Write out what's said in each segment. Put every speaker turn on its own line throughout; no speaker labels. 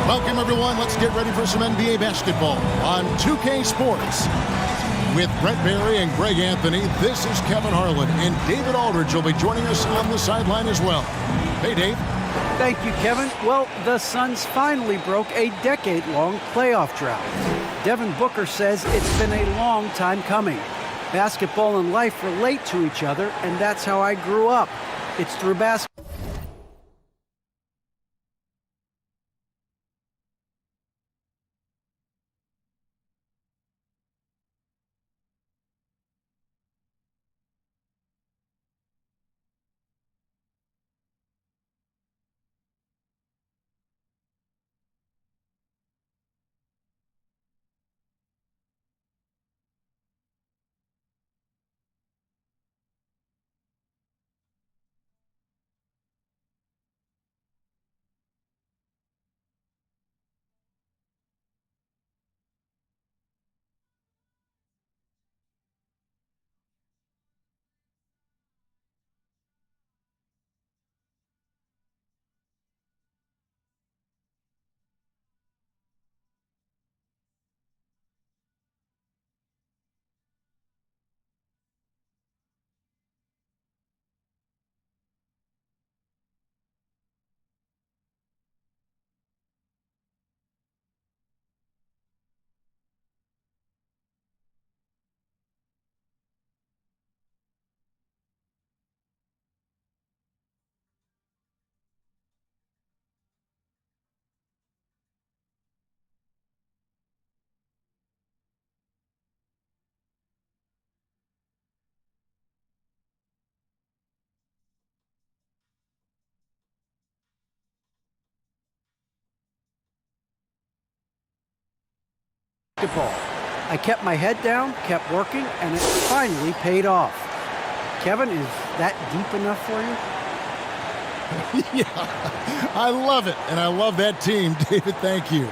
Welcome, everyone. Let's get ready for some NBA basketball on 2K Sports. With Brett Barry and Greg Anthony, this is Kevin Harlan, and David Aldridge will be joining us on the sideline as well. Hey, Dave.
Thank you, Kevin. Well, the Suns finally broke a decade-long playoff drought. Devin Booker says it's been a long time coming. Basketball and life relate to each other, and that's how I grew up. It's through basketball. I kept my head down, kept working, and it finally paid off. Kevin, is that deep enough for you?
Yeah, I love it, and I love that team. David, thank you.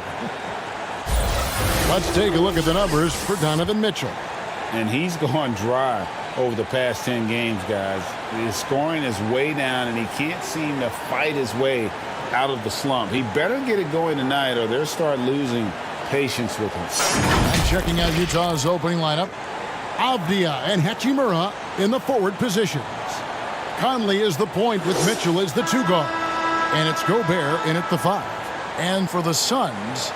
Let's take a look at the numbers for Donovan Mitchell.
And he's gone dry over the past 10 games, guys. His scoring is way down, and he can't seem to fight his way out of the slump. He better get it going tonight, or they'll start losing patience with him.
And checking out Utah's opening lineup, Avdia and Hachimura in the forward positions. Conley is the point with Mitchell as the 2 guard. And it's Gobert in at the 5. And for the Suns,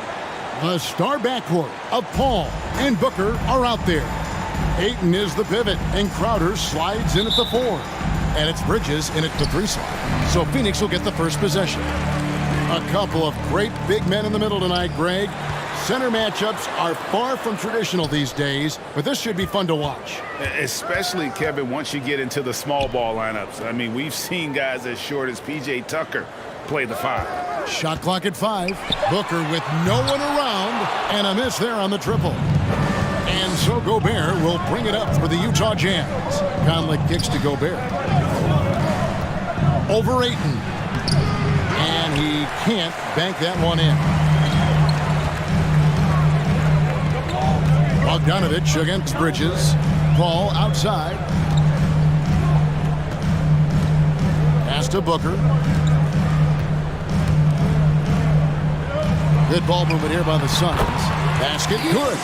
the star backcourt of Paul and Booker are out there. Ayton is the pivot, and Crowder slides in at the 4. And it's Bridges in at the 3 slot. So Phoenix will get the first possession. A couple of great big men in the middle tonight, Greg. Center matchups are far from traditional these days, but this should be fun to watch.
Especially, Kevin, once you get into the small ball lineups. I mean, we've seen guys as short as P.J. Tucker play the 5.
Shot clock at 5. Booker with no one around, and a miss there on the triple. And so Gobert will bring it up for the Utah Jazz. Conley kicks to Gobert. Over Ayton. And he can't bank that one in. Bogdanovich against Bridges. Paul outside. Pass to Booker. Good ball movement here by the Suns. Basket good.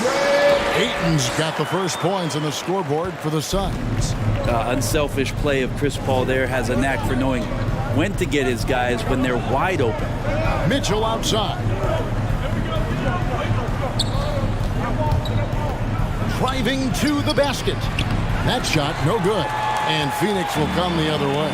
Ayton's got the first points on the scoreboard for the Suns.
Unselfish play of Chris Paul there. Has a knack for knowing when to get his guys when they're wide open.
Mitchell outside. Driving to the basket. That shot, no good. And Phoenix will come the other way.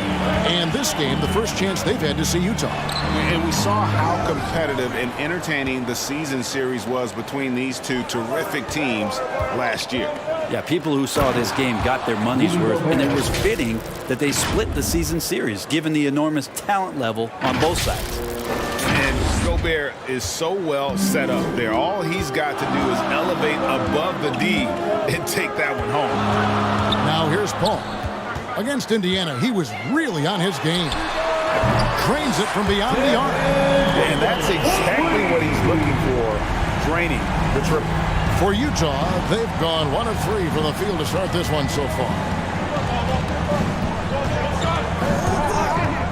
And this game, the first chance they've had to see Utah.
And we saw how competitive and entertaining the season series was between these two terrific teams last year.
Yeah, people who saw this game got their money's worth, and it was fitting that they split the season series, given the enormous talent level on both sides.
And Gobert is so well set up there. All he's got to do is elevate above the D and take that one home.
Now here's Paul. Against Indiana, he was really on his game. Drains it from beyond the arc.
And that's exactly what he's looking for, draining the triple.
For Utah, they've gone 1 of 3 from the field to start this one so far.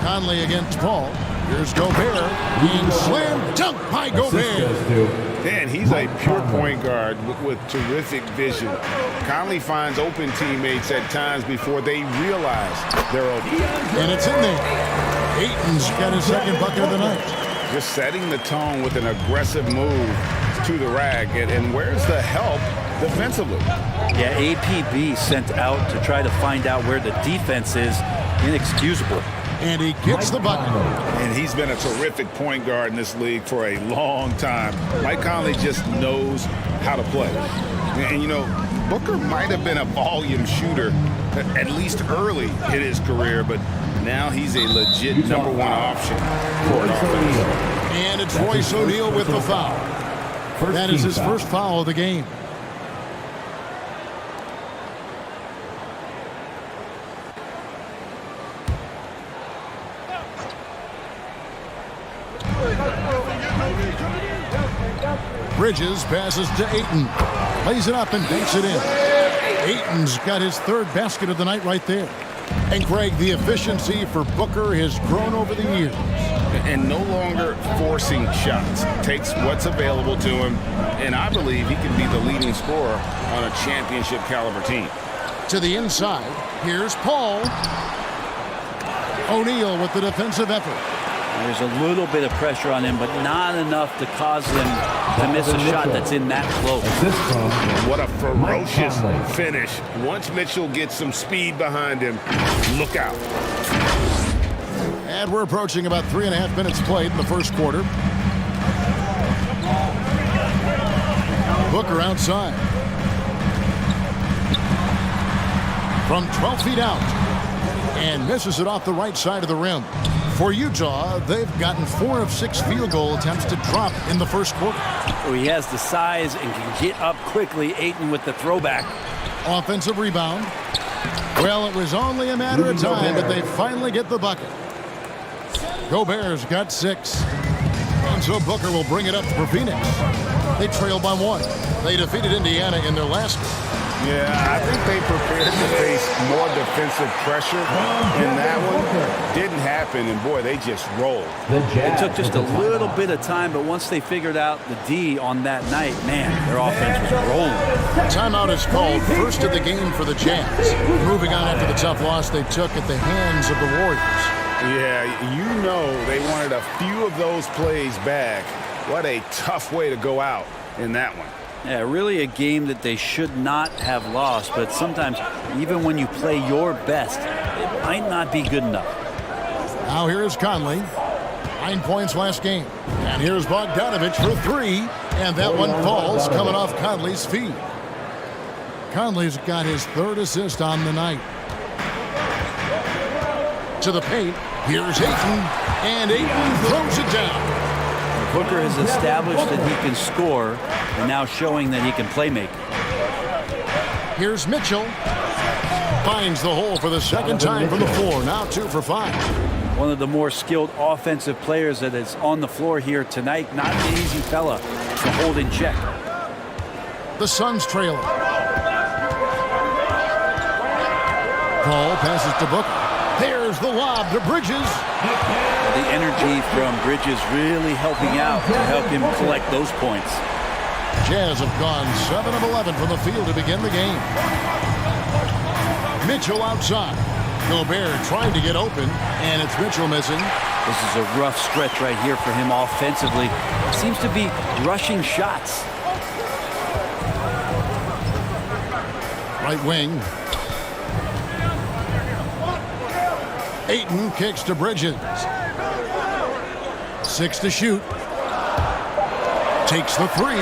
Conley against Paul. Here's Gobert being slammed dunk by Gobert.
Man, he's a pure point guard with terrific vision. Conley finds open teammates at times before they realize they're open.
And it's in there. Ayton's got his second bucket of the night.
Just setting the tone with an aggressive move to the rack. And where's the help defensively?
Yeah, APB sent out to try to find out where the defense is. Inexcusable.
And he gets the bucket.
And he's been a terrific point guard in this league for a long time. Mike Conley just knows how to play. And, you know, Booker might have been a volume shooter, at least early in his career, but now he's a legit number one option for an offense.
And it's Royce O'Neal with the foul. That is his first foul of the game. Bridges passes to Ayton. Lays it up and banks it in. Ayton's got his third basket of the night right there. And Greg, the efficiency for Booker has grown over the years.
And no longer forcing shots. Takes what's available to him. And I believe he can be the leading scorer on a championship caliber team.
To the inside, here's Paul. O'Neal with the defensive effort.
There's a little bit of pressure on him, but not enough to cause him to miss a shot that's in that close.
What a ferocious finish. Once Mitchell gets some speed behind him, look out.
And we're approaching about 3.5 minutes played in the first quarter. Booker outside. From 12 feet out. And misses it off the right side of the rim. For Utah, they've gotten 4 of 6 field goal attempts to drop in the first quarter.
Oh, he has the size and can get up quickly. Ayton with the throwback.
Offensive rebound. Well, it was only a matter of time, but they finally get the bucket. Gobert's got 6. And so Booker will bring it up for Phoenix. They trail by 1. They defeated Indiana in their last game.
Yeah, I think they prepared to face more defensive pressure, and that one didn't happen, and boy, they just rolled.
It took just a little bit of time, but once they figured out the D on that night, man, their offense was rolling.
Timeout is called, first of the game for the Jazz. Moving on after the tough loss they took at the hands of the Warriors.
Yeah, you know they wanted a few of those plays back. What a tough way to go out in that one.
Yeah, really a game that they should not have lost, but sometimes even when you play your best, it might not be good enough.
Now here's Conley. 9 points last game. And here's Bogdanovich for 3, and that one falls coming off Conley's feet. Conley's got his 3rd assist on the night. To the paint, here's Ayton, and Ayton throws it down.
Booker has established that he can score, and now showing that he can play make.
Here's Mitchell. Finds the hole for the second time from the floor. Now 2 for 5.
One of the more skilled offensive players that is on the floor here tonight. Not an easy fella to hold in check.
The Suns trailing. Paul passes to Booker. There's the lob to Bridges.
The energy from Bridges really helping out to help him collect those points.
Jazz have gone 7 of 11 from the field to begin the game. Mitchell outside. Gobert trying to get open, and it's Mitchell missing.
This is a rough stretch right here for him offensively. Seems to be rushing shots.
Right wing. Ayton kicks to Bridges. 6 to shoot. Takes the 3.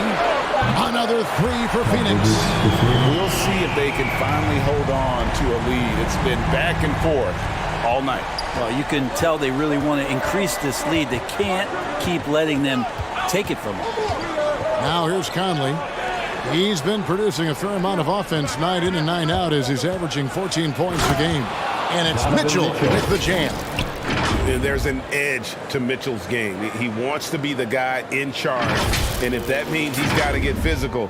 Another 3 for Phoenix.
We'll see if they can finally hold on to a lead. It's been back and forth all night.
Well, you can tell they really want to increase this lead. They can't keep letting them take it from them.
Now here's Conley. He's been producing a fair amount of offense night in and night out as he's averaging 14 points a game. And it's Mitchell with the jam.
There's an edge to Mitchell's game. He wants to be the guy in charge. And if that means he's got to get physical,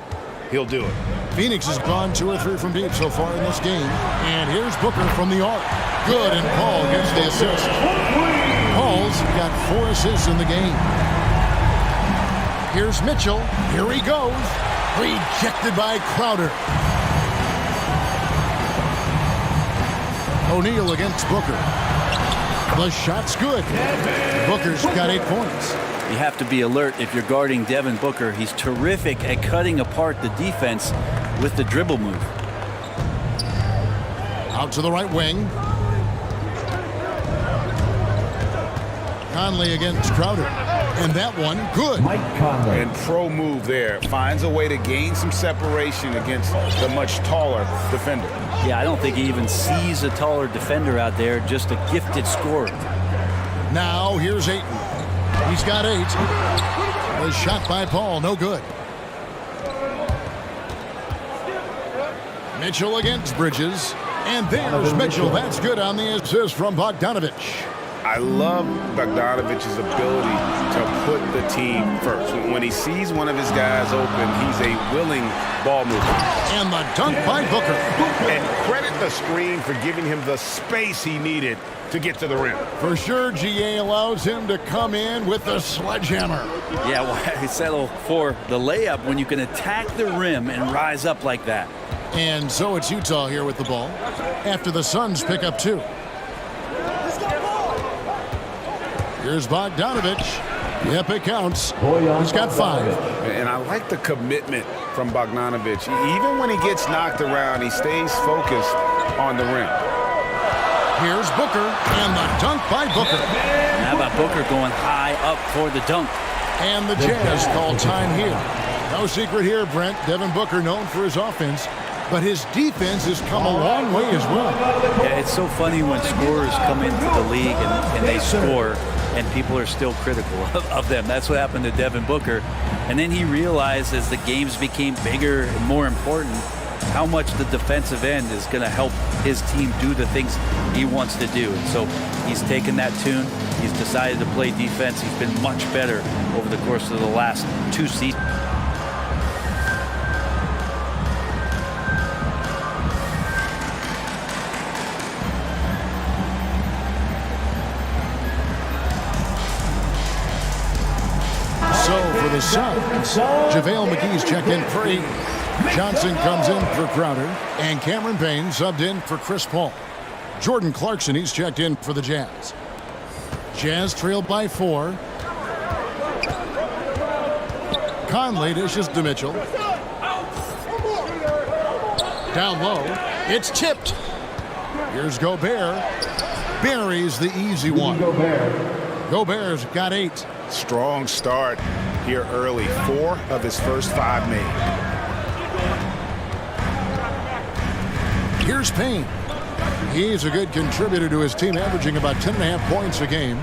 he'll do it.
Phoenix has gone 2 or 3 from deep so far in this game. And here's Booker from the arc. Good, and Paul gets the assist. Paul's got got 4 assists in the game. Here's Mitchell. Here he goes. Rejected by Crowder. O'Neal against Booker. The shot's good. Booker's got 8 points.
You have to be alert if you're guarding Devin Booker. He's terrific at cutting apart the defense with the dribble move.
Out to the right wing. Conley against Crowder. And that one, good.
And pro move there. Finds a way to gain some separation against the much taller defender.
Yeah, I don't think he even sees a taller defender out there, just a gifted scorer.
Now here's Ayton. He's got 8. The shot by Paul, no good. Mitchell against Bridges. And there's Mitchell. That's good on the assist from Bogdanovich.
I love Bogdanovich's ability to put the team first. When he sees one of his guys open, he's a willing ball mover.
And the dunk by Booker.
And credit the screen for giving him the space he needed to get to the rim.
For sure, GA allows him to come in with the sledgehammer.
Yeah, why settle for the layup when you can attack the rim and rise up like that?
And so it's Utah here with the ball after the Suns pick up 2. Here's Bogdanovich. Yep, it counts. He's got 5.
And I like the commitment from Bogdanovich. Even when he gets knocked around, he stays focused on the rim.
Here's Booker, and the dunk by Booker.
How about Booker going high up for the dunk?
And the Jazz call time here. No secret here, Brent. Devin Booker known for his offense, but his defense has come a long way as well.
Yeah, it's so funny when scorers come into the league and they score, and people are still critical of them. That's what happened to Devin Booker. And then he realized as the games became bigger and more important, how much the defensive end is going to help his team do the things he wants to do. And so he's taken that tune. He's decided to play defense. He's been much better over the course of the last 2 seasons.
For the Suns, JaVale McGee's checked in for 8. Johnson comes in for Crowder. And Cameron Payne subbed in for Chris Paul. Jordan Clarkson, he's checked in for the Jazz. Jazz trailed by 4. Conley dishes to Mitchell. Down low. It's tipped. Here's Gobert. Buries the easy one. Gobert's got 8.
Strong start here early. 4 of his first 5 made.
Here's Payne. He's a good contributor to his team, averaging about 10.5 points a game.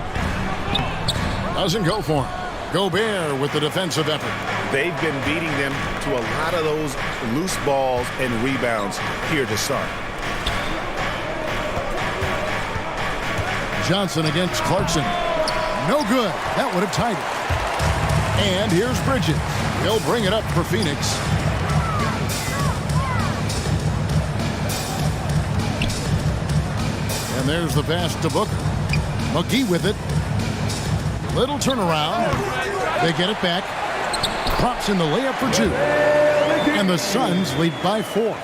Doesn't go for him. Gobert with the defensive effort.
They've been beating them to a lot of those loose balls and rebounds here to start.
Johnson against Clarkson. No good. That would have tied it. And here's Bridges. He'll bring it up for Phoenix. And there's the pass to Booker. McGee with it. Little turnaround. They get it back. Props in the layup for 2. And the Suns lead by 4.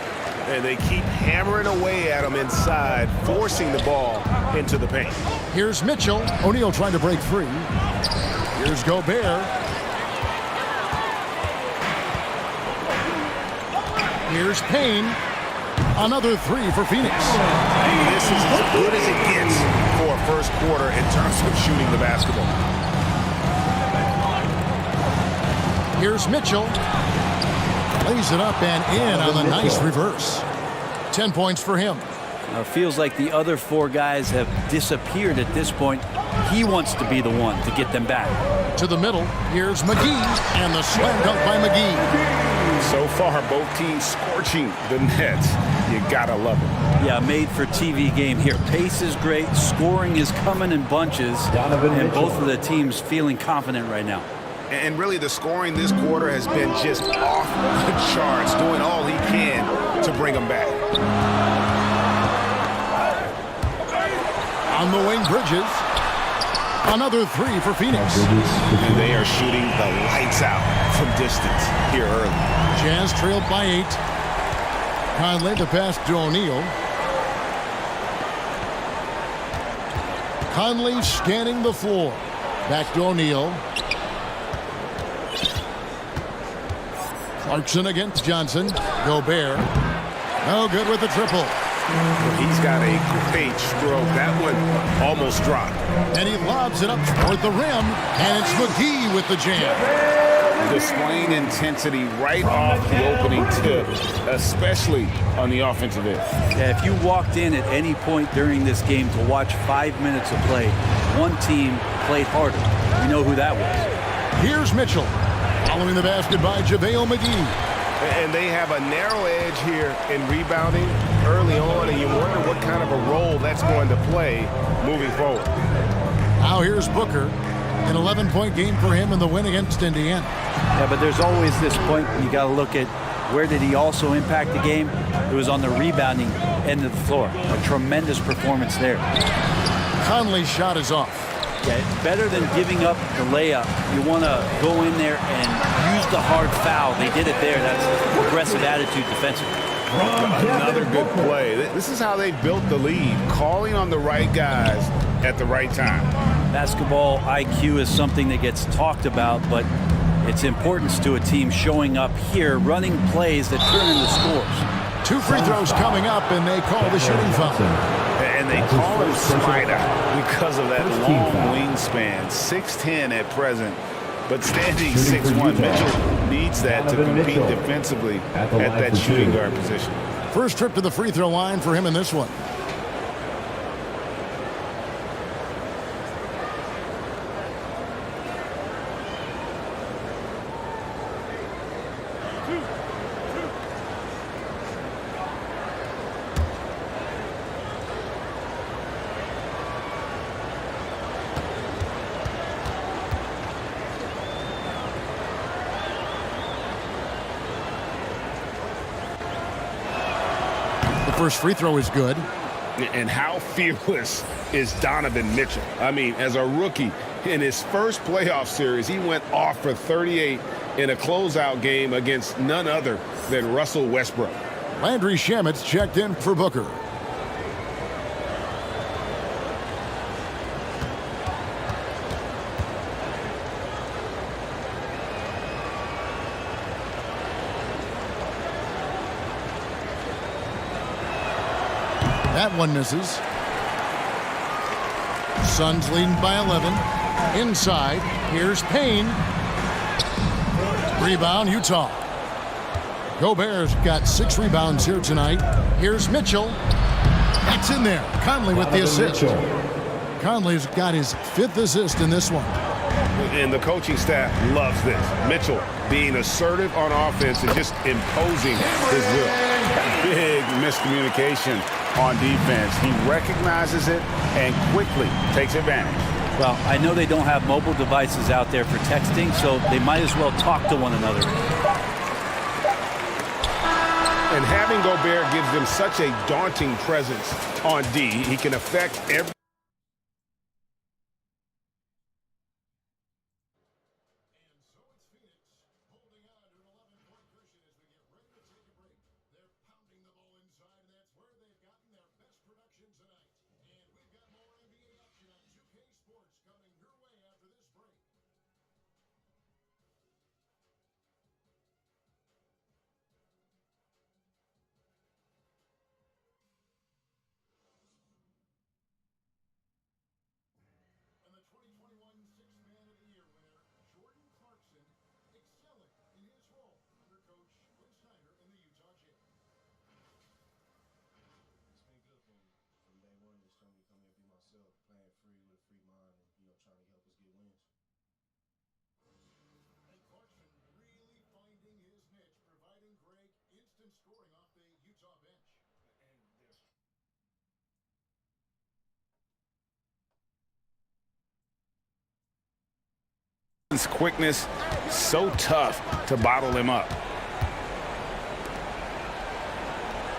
And they keep hammering away at him inside, forcing the ball into the paint.
Here's Mitchell. O'Neal trying to break free. Here's Gobert. Here's Payne. Another 3 for Phoenix.
This is as good as it gets for a first quarter in terms of shooting the basketball.
Here's Mitchell. Lays it up and in on the nice reverse. 10 points for him.
It feels like the other 4 guys have disappeared at this point. He wants to be the one to get them back.
To the middle, here's McGee, and the slam dunk by McGee.
So far, both teams scorching the Nets. You gotta love it.
Yeah, made for TV game here. Pace is great, scoring is coming in bunches, and both of the teams feeling confident right now.
And really, the scoring this quarter has been just off the charts, doing all he can to bring them back.
On the wing, Bridges. Another three for Phoenix.
And they are shooting the lights out from distance here early.
Jazz trailed by 8. Conley the pass to O'Neal. Conley scanning the floor. Back to O'Neal. Clarkson against Johnson. Gobert. No good with the triple.
He's got a great stroke. That one almost dropped.
And he lobs it up toward the rim. And it's McGee with the jam.
Displaying intensity right off the opening tip, especially on the offensive end.
Yeah, if you walked in at any point during this game to watch 5 minutes of play, one team played harder. You know who that was.
Here's Mitchell. Following the basket by JaVale McGee.
And they have a narrow edge here in rebounding early on, and you wonder what kind of a role that's going to play moving forward.
Now here's Booker. An 11-point game for him in the win against Indiana.
Yeah, but there's always this point you got to look at where did he also impact the game. It was on the rebounding end of the floor. A tremendous performance there.
Conley's shot is off.
Yeah, better than giving up the layup. You want to go in there and use the hard foul. They did it there. That's aggressive attitude defensively.
Another good play. This is how they built the lead, calling on the right guys at the right time.
Basketball IQ is something that gets talked about, but its importance to a team showing up here, running plays that turn into scores.
2 free throws coming up, and they call the shooting foul.
And they call him Spider because of that long wingspan. 6'10" at present, but standing 6'1". Mitchell needs that to compete defensively at that shooting guard position.
First trip to the free throw line for him in this one. First free throw is good.
And how fearless is Donovan Mitchell? I mean, as a rookie, in his first playoff series, he went off for 38 in a closeout game against none other than Russell Westbrook.
Landry Shamet's checked in for Booker. That one misses. Suns leading by 11. Inside, here's Payne. Rebound, Utah. Gobert's got 6 rebounds here tonight. Here's Mitchell. That's in there. Conley with the assist. Conley's got his 5th assist in this one.
And the coaching staff loves this. Mitchell being assertive on offense and just imposing his will.
Big miscommunication on defense. He recognizes it and quickly takes advantage.
Well, I know they don't have mobile devices out there for texting, so they might as well talk to one another.
And having Gobert gives them such a daunting presence on D. He can affect every...
His quickness, so tough to bottle him up.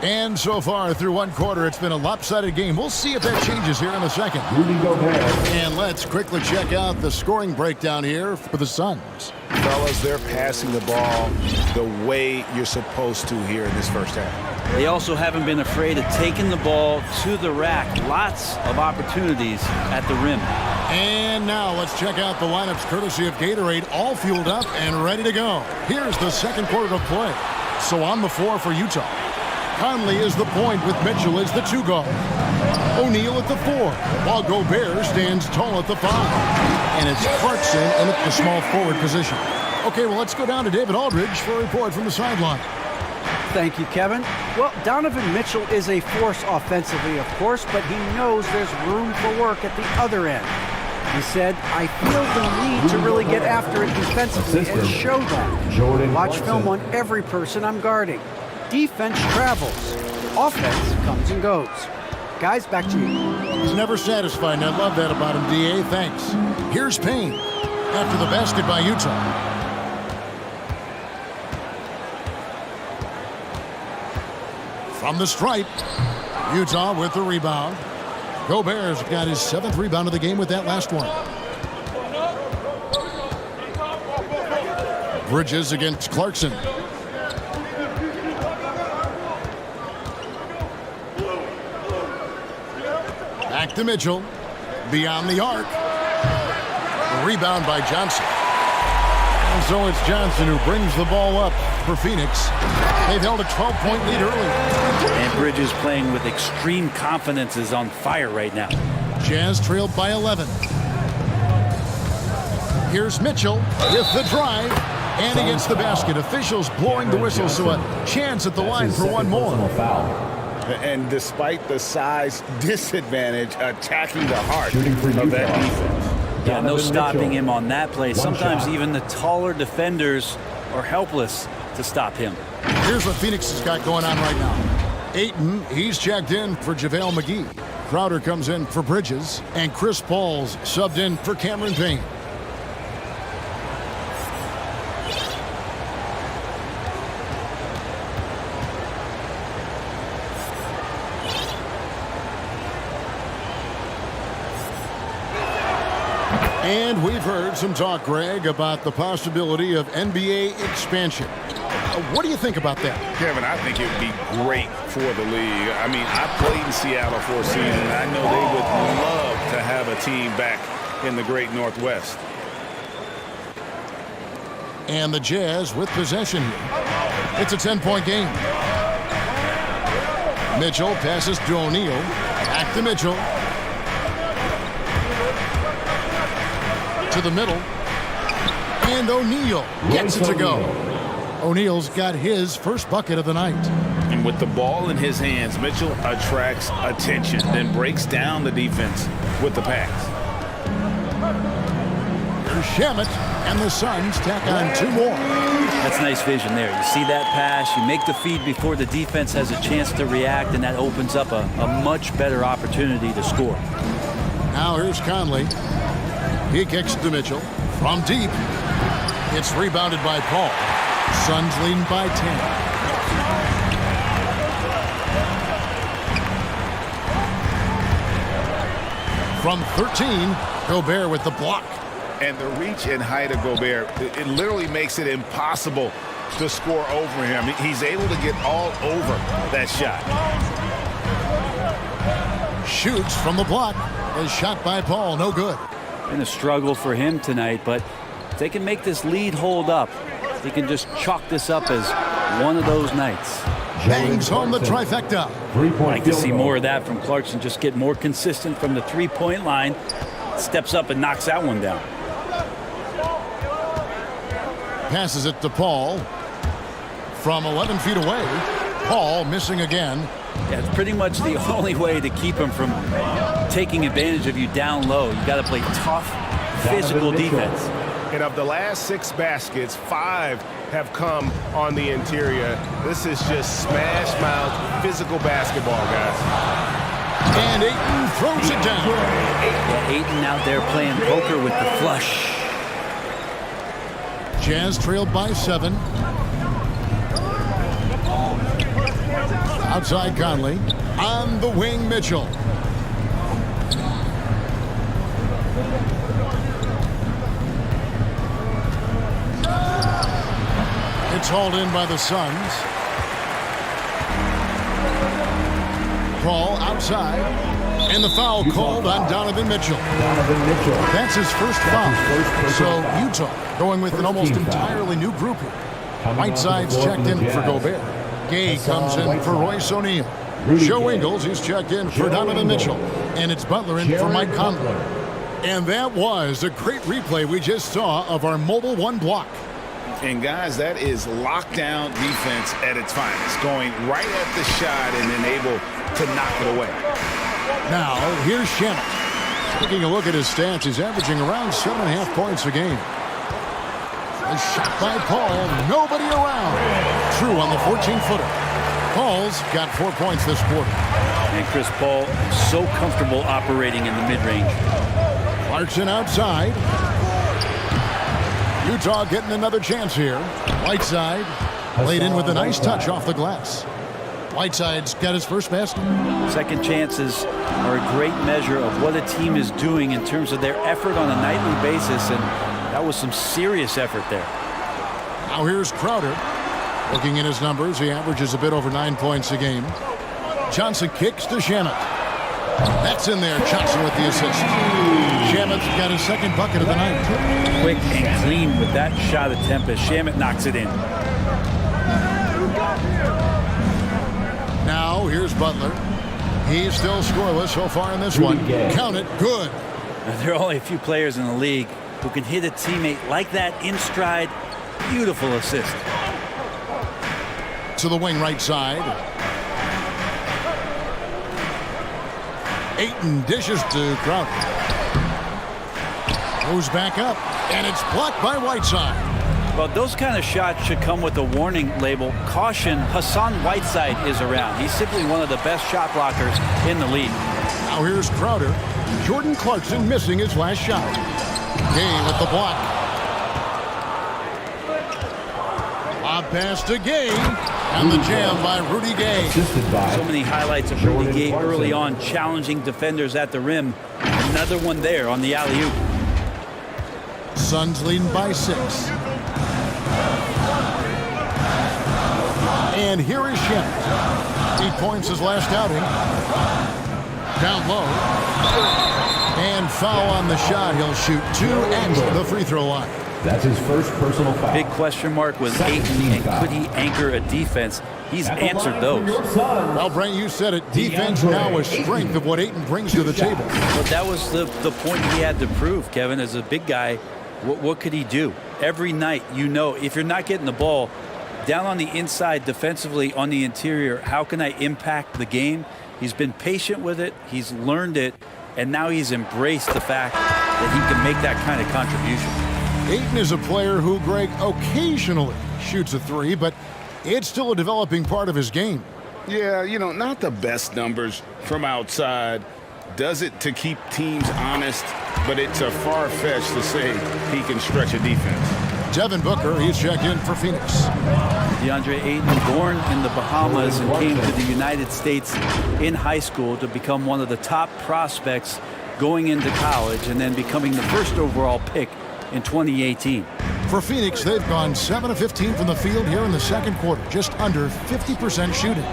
And so far through one quarter, it's been a lopsided game. We'll see if that changes here in the second. And let's quickly check out the scoring breakdown here for the Suns.
Fellas, they're passing the ball the way you're supposed to here in this first half.
They also haven't been afraid of taking the ball to the rack. Lots of opportunities at the rim.
And now let's check out the lineups courtesy of Gatorade, all fueled up and ready to go. Here's the second quarter of play. So on the floor for Utah, Conley is the point with Mitchell as the 2 guard. O'Neal at the 4, while Gobert stands tall at the 5. And it's Clarkson in at the small forward position. Okay, well, let's go down to David Aldridge for a report from the sideline.
Thank you, Kevin. Well, Donovan Mitchell is a force offensively, of course, but he knows there's room for work at the other end. He said, I feel the need to really get after it defensively and show that. Watch film on every person I'm guarding. Defense travels. Offense comes and goes. Guys, back to you.
He's never satisfied, and I love that about him, D.A. Thanks. Here's Payne after the basket by Utah. From the stripe, Utah with the rebound. Gobert's got his 7th rebound of the game with that last one. Bridges against Clarkson. Back to Mitchell. Beyond the arc. Rebound by Johnson. And so it's Johnson who brings the ball up for Phoenix. They've held a 12-point lead early.
And Bridges playing with extreme confidence is on fire right now.
Jazz trailed by 11. Here's Mitchell with the drive. And against the basket. Officials blowing the whistle, so a chance at the line for one more.
And despite the size disadvantage, attacking the heart of that defense.
Yeah, no stopping him on that play. Sometimes even the taller defenders are helpless to stop him.
Here's what Phoenix has got going on right now. Ayton, he's checked in for JaVale McGee. Crowder comes in for Bridges. And Chris Paul's subbed in for Cameron Payne. And we've heard some talk, Greg, about the possibility of NBA expansion. What do you think about that?
Kevin, I think it would be great for the league. I mean, I played in Seattle for a season. I know they would love to have a team back in the great Northwest.
And the Jazz with possession here. It's a 10-point game. Mitchell passes to O'Neal. Back to Mitchell. To the middle. And O'Neal gets it to go. O'Neal's got his first bucket of the night.
And with the ball in his hands, Mitchell attracts attention, then breaks down the defense with the pass.
Here's Shamet, and the Suns tack on 2 more.
That's nice vision there. You see that pass, you make the feed before the defense has a chance to react, and that opens up a much better opportunity to score.
Now here's Conley. He kicks to Mitchell from deep. It's rebounded by Paul. Suns leading by 10. From 13, Gobert with the block.
And the reach and height of Gobert, it literally makes it impossible to score over him. He's able to get all over that shot.
Shoots from the block. Is shot by Paul, no good.
Been a struggle for him tonight, but if they can make this lead hold up, they can just chalk this up as one of those nights.
Bangs home the trifecta.
I'd like to see more of that from Clarkson. Just get more consistent from the three-point line. Steps up and knocks that one down.
Passes it to Paul. From 11 feet away. Paul missing again.
Yeah, it's pretty much the only way to keep him from taking advantage of you down low. You got to play tough, physical defense.
And of the last 6 baskets, 5 have come on the interior. This is just smash mouth physical basketball, guys.
And Ayton throws it down.
Yeah, Ayton out there playing poker with the flush.
Jazz trailed by 7. Outside Conley. On the wing, Mitchell. It's hauled in by the Suns. Ball outside. And the foul called on Donovan Mitchell. That's his first foul. So Utah going with an almost entirely new group here. Whiteside's checked in for Gobert. Gay comes in for Royce O'Neal. Joe Ingles is checked in for Donovan Mitchell. And it's Butler in for Mike Conley. And that was a great replay we just saw of our mobile one block.
And guys, that is lockdown defense at its finest. Going right at the shot and then able to knock it away.
Now, here's Shannon. Taking a look at his stats, he's averaging around 7.5 points a game. A shot by Paul, nobody around. True on the 14-footer. Paul's got 4 points this quarter.
And Chris Paul so comfortable operating in the mid-range.
Clarkson outside. Utah getting another chance here. Whiteside laid in with a nice touch off the glass. Whiteside's got his first basket.
Second chances are a great measure of what a team is doing in terms of their effort on a nightly basis, and that was some serious effort there.
Now here's Crowder. Looking at his numbers, he averages a bit over 9 points a game. Johnson kicks to Shamet. That's in there. Johnson with the assist. Shamet's got his second bucket of the night.
Quick and clean with that shot attempt as Shamet knocks it in.
Now here's Butler. He's still scoreless so far in this one. Count it. Good.
There are only a few players in the league who can hit a teammate like that in stride. Beautiful assist.
To the wing right side. Ayton dishes to Crowder. Goes back up, and it's blocked by Whiteside.
Well, those kind of shots should come with a warning label. Caution, Hassan Whiteside is around. He's simply one of the best shot blockers in the league.
Now here's Crowder. Jordan Clarkson missing his last shot. Gay with the block. A pass to Gay. And the jam by Rudy Gay.
So many highlights of Rudy Gay early on, challenging defenders at the rim. Another one there on the alley-oop.
Suns leading by 6. And here is Shannon. 8 points his last outing. Down low. And foul on the shot. He'll shoot 2 at the free throw line.
That's his first personal foul.
Big question mark was Ayton, and could he anchor a defense? He's answered those.
Well, Brent, you said it. Defense now a strength of what Ayton brings to the table.
But that was the point he had to prove, Kevin. As a big guy, what could he do? Every night, you know, if you're not getting the ball down on the inside defensively on the interior, how can I impact the game? He's been patient with it. He's learned it. And now he's embraced the fact that he can make that kind of contribution.
Ayton is a player who, Greg, occasionally shoots a three, but it's still a developing part of his game.
Yeah, you know, not the best numbers from outside. Does it to keep teams honest, but it's a far-fetched to say he can stretch a defense.
Devin Booker, he's checked in for Phoenix.
Deandre Ayton, born in the Bahamas and came to the United States in high school to become one of the top prospects going into college and then becoming the first overall pick in 2018.
For Phoenix, they've gone 7 of 15 from the field here in the second quarter, just under 50% shooting.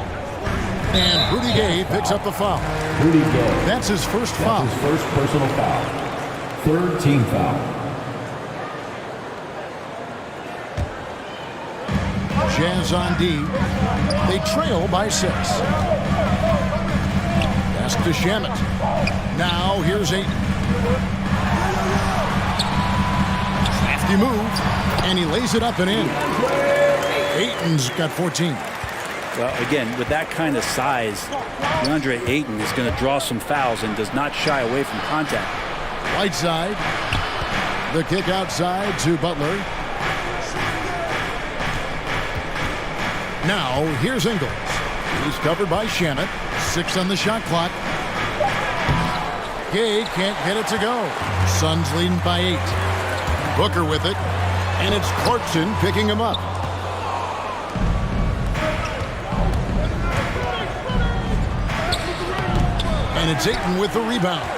And Rudy Gay picks up the foul.
Rudy Gay.
That's his first foul.
That's his first personal foul. Third team foul.
Jazz on D. They trail by 6. Pass to Shamet. Now here's Ayton. Crafty move, and he lays it up and in. Ayton's got 14.
Well, again, with that kind of size, Deandre Ayton is going to draw some fouls and does not shy away from contact.
Whiteside. The kick outside to Butler. Now, here's Ingles. He's covered by Shamet. 6 on the shot clock. Gay can't get it to go. Suns leading by 8. Booker with it. And it's Clarkson picking him up. And it's Ayton with the rebound.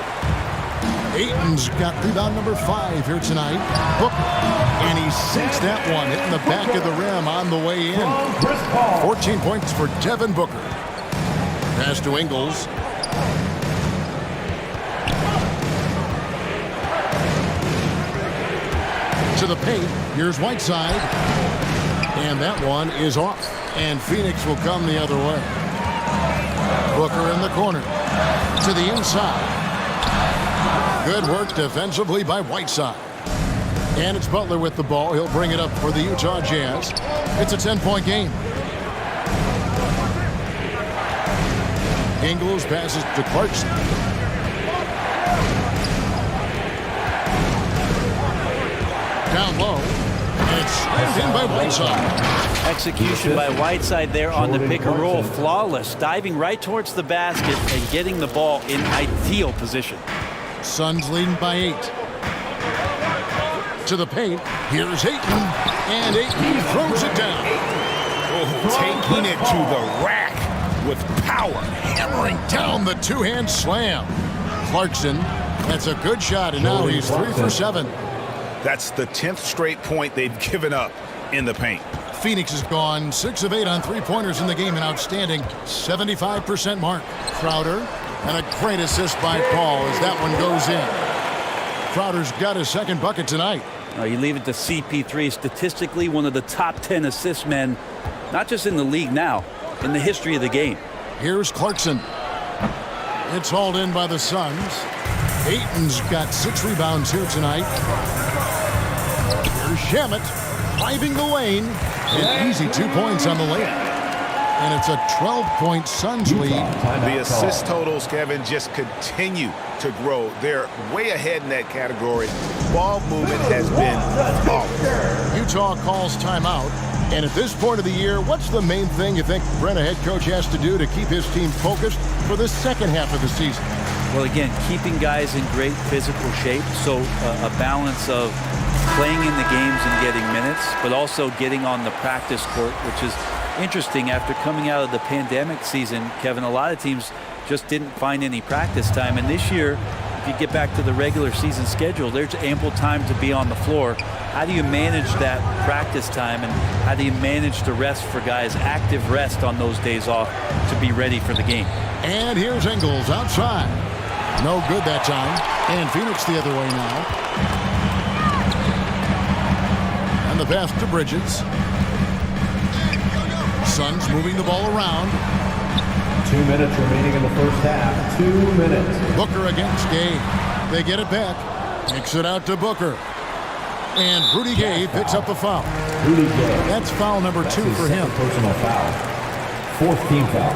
Ayton's got rebound number 5 here tonight. Booker. And he sinks that one, hitting the back of the rim on the way in. 14 points for Devin Booker. Pass to Ingles. To the paint. Here's Whiteside. And that one is off. And Phoenix will come the other way. Booker in the corner. To the inside. Good work defensively by Whiteside. And it's Butler with the ball. He'll bring it up for the Utah Jazz. It's a 10-point game. Ingles passes to Clarkson. Down low. And it's slammed in by Whiteside.
Execution by Whiteside there on the pick and roll. Flawless. Diving right towards the basket and getting the ball in ideal position.
Suns leading by 8. To the paint. Here's Ayton. And Ayton throws it down.
Oh, taking it to the rack with power.
Hammering down the two-hand slam. Clarkson. That's a good shot, and now he's 3 for 7.
That's the 10th straight point they've given up in the paint.
Phoenix has gone 6 of 8 on three-pointers in the game, an outstanding 75% mark. Crowder, and a great assist by Paul as that one goes in. Crowder's got his second bucket tonight.
You leave it to CP3, statistically one of the top 10 assist men, not just in the league now, in the history of the game.
Here's Clarkson. It's hauled in by the Suns. Ayton's got 6 rebounds here tonight. Here's Shamet driving the lane. An easy 2 points on the layup. And it's a 12-point Suns lead.
The assist totals, Kevin, just continue to grow. They're way ahead in that category. Ball movement has been flawless.
Utah calls timeout. And at this point of the year, what's the main thing you think Brent, a head coach, has to do to keep his team focused for the second half of the season?
Well, again, keeping guys in great physical shape. So a balance of playing in the games and getting minutes, but also getting on the practice court, which is interesting after coming out of the pandemic season. Kevin, a lot of teams just didn't find any practice time. And this year, if you get back to the regular season schedule, there's ample time to be on the floor. How do you manage that practice time, and how do you manage the rest for guys, active rest on those days off to be ready for the game?
And here's Ingles outside. No good that time. And Phoenix the other way now. And the pass to Bridges. Suns moving the ball around.
2 minutes remaining in the first half. 2 minutes.
Booker against Gay. They get it back. Kicks it out to Booker. And Rudy Gay picks up the foul.
Rudy Gay.
That's foul number 2 for him.
Personal foul. 4th team foul.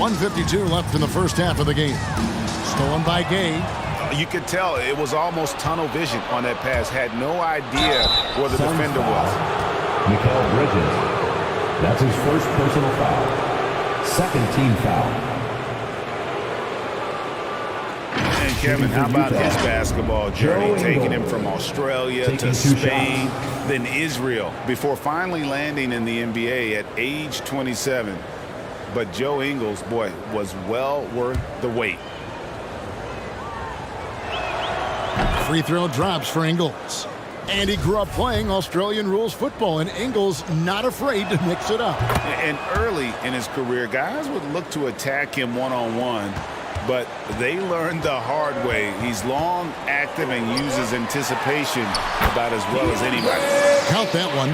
.152 left in the first half of the game. Stolen by Gay.
You could tell it was almost tunnel vision on that pass. Had no idea where the defender was.
Mikal Bridges. That's his first personal foul. 2nd team foul.
And Kevin, how about his basketball journey, taking him from Australia to Spain, then Israel, before finally landing in the NBA at age 27. But Joe Ingles, boy, was well worth the wait.
Free throw drops for Ingles. And he grew up playing Australian rules football, and Ingles not afraid to mix it up.
And early in his career, guys would look to attack him one-on-one, but they learned the hard way. He's long, active, and uses anticipation about as well as anybody.
Count that one.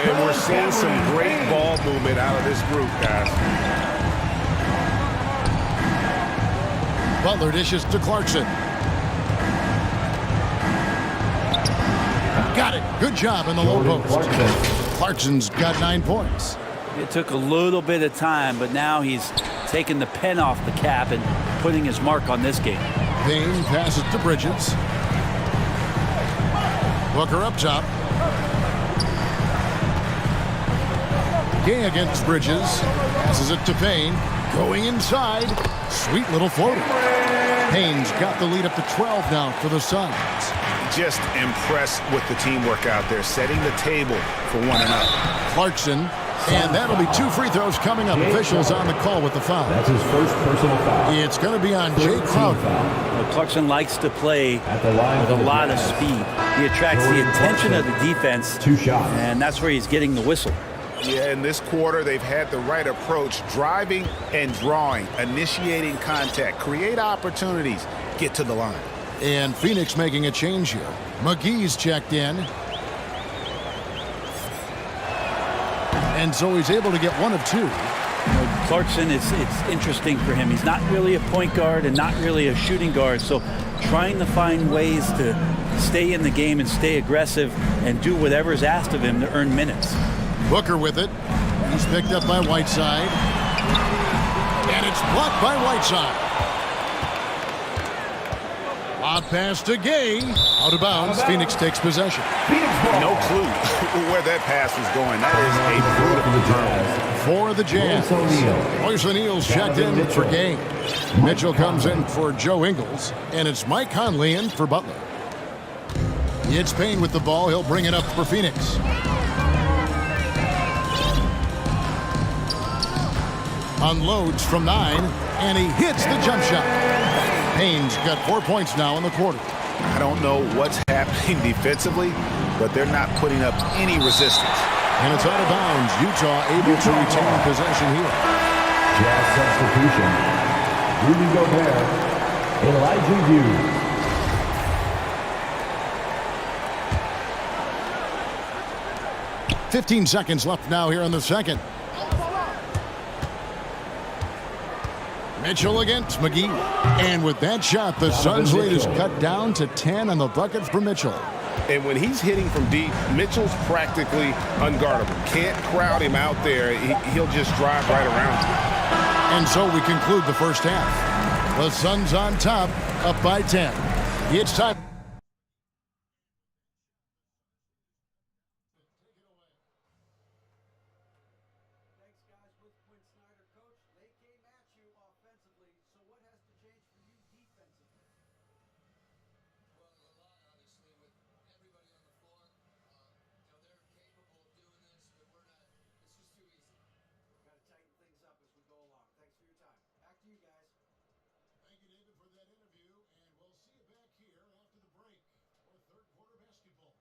And we're seeing some great ball movement out of this group, guys.
Butler dishes to Clarkson. Got it. Good job in the low post. Clarkson's got 9 points.
It took a little bit of time, but now he's taking the pen off the cap and putting his mark on this game.
Payne passes to Bridges. Booker up top. Gay against Bridges. Passes it to Payne. Going inside. Sweet little floater. Payne's got the lead up to 12 now for the Suns.
Just impressed with the teamwork out there, setting the table for one another.
Clarkson, and that'll be 2 free throws coming up. Officials on the call with the foul.
That's his first personal foul.
It's going to be on Jay Crowder.
Well, Clarkson likes to play
At the line
with a
for the
lot of
Jazz.
speed. He attracts the attention of the defense,
2 shots.
and that's where he's getting the whistle.
Yeah, in this quarter, they've had the right approach, driving and drawing, initiating contact, create opportunities, get to the line.
And Phoenix making a change here. McGee's checked in. And so he's able to get 1 of 2.
Clarkson, it's interesting for him. He's not really a point guard and not really a shooting guard, so trying to find ways to stay in the game and stay aggressive and do whatever's asked of him to earn minutes.
Booker with it. He's picked up by Whiteside. And it's blocked by Whiteside. Odd pass to Gay. Out of bounds. Phoenix takes possession.
No clue where that pass was going. That is a brutal turnover.
For the Jazz. Royce O'Neal's checked in for Gay. Mitchell comes in for Joe Ingles. And it's Mike Conley in for Butler. It's Payne with the ball. He'll bring it up for Phoenix. Unloads from 9, and he hits the jump shot. Payne's got 4 points now in the quarter.
I don't know what's happening defensively, but they're not putting up any resistance.
And it's out of bounds. Utah able to retain possession here.
Jazz substitution. Rudy Gobert. Elijah Hughes.
15 seconds left now here in the second. Mitchell against McGee. And with that shot, the Suns' lead is cut down to 10 on the bucket for Mitchell.
And when he's hitting from deep, Mitchell's practically unguardable. Can't crowd him out there. He'll just drive right around him.
And so we conclude the first half. The Suns on top, up by 10. It's time.
Thanks, guys. With Quinn Snyder, coach, they came at you offensively. So what has to change for you defensively?
Well, a lot, obviously, with everybody on the floor. They're capable of doing this, but we're not. It's just too easy.
We've got to tighten things up as we go along. Thanks for your time. Back to you guys.
Thank you, David, for that interview, and we'll see you back here after the break for third quarter basketball.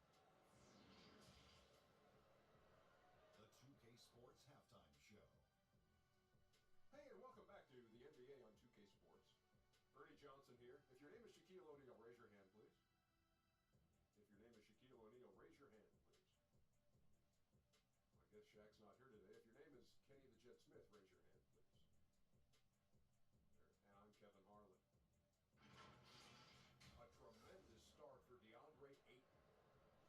The 2K Sports Halftime Show.
Hey, and welcome back to the NBA on 2K Sports. Ernie Johnson here. If your name is Shaquille O'Neal, raise your hand, please. If your name is Shaquille O'Neal, raise your hand, please. I guess Shaq's not here today. If your name is Kenny the Jet Smith, raise your hand, please. And I'm Kevin Harlan. A tremendous start for Deandre Ayton.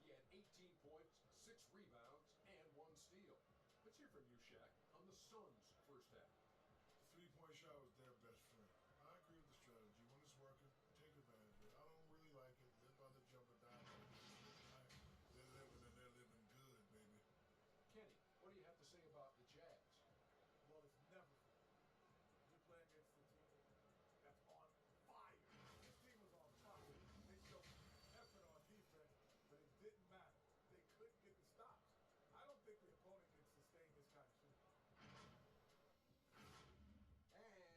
He had 18 points, 6 rebounds, and 1 steal. Let's hear from you, Shaq, on the Suns' first half.
Three-point shot was their best friend. I agree with the strategy. When it's working, take advantage of it. I don't really like it. Live by the jumper, die by the tonight. They're living and they're living good, baby.
Kenny, what do you have to say about the Jazz?
Well, it's never fair. You're playing against a team that's on fire. This team was on fire. They showed effort on defense, but it didn't matter. They couldn't get the stops. I don't think the opponent can sustain this kind of shooting.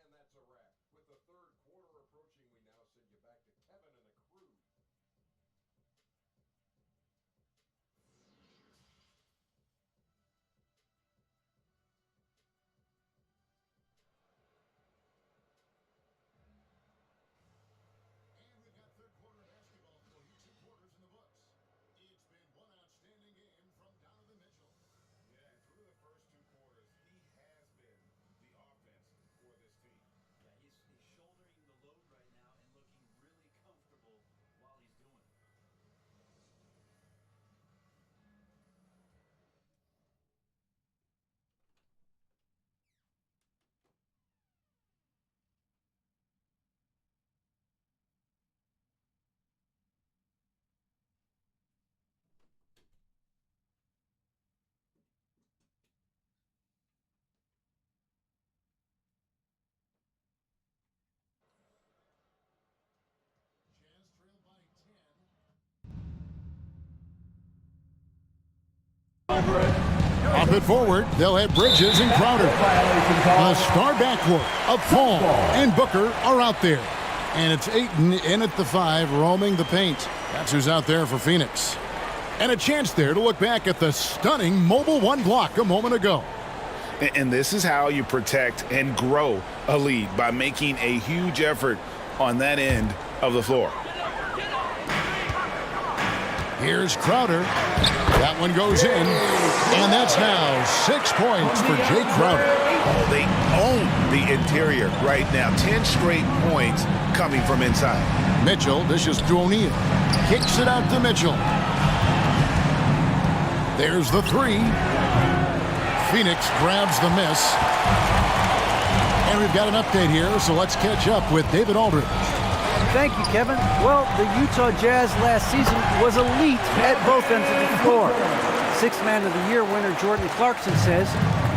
And that's a
Drop it forward. They'll have Bridges and Crowder. The star backcourt of Paul and Booker are out there. And it's Ayton in at the 5, roaming the paint. That's who's out there for Phoenix. And a chance there to look back at the stunning mobile 1 block a moment ago.
And this is how you protect and grow a lead, by making a huge effort on that end of the floor.
Here's Crowder. That one goes in. And that's now 6 points for Jay Crowder.
Oh, they own the interior right now. 10 straight points coming from inside.
Mitchell dishes to O'Neal. Kicks it out to Mitchell. There's the 3. Phoenix grabs the miss. And we've got an update here, so let's catch up with David Aldridge.
Thank you, Kevin. Well, the Utah Jazz last season was elite at both ends of the floor. Sixth Man of the Year winner Jordan Clarkson says,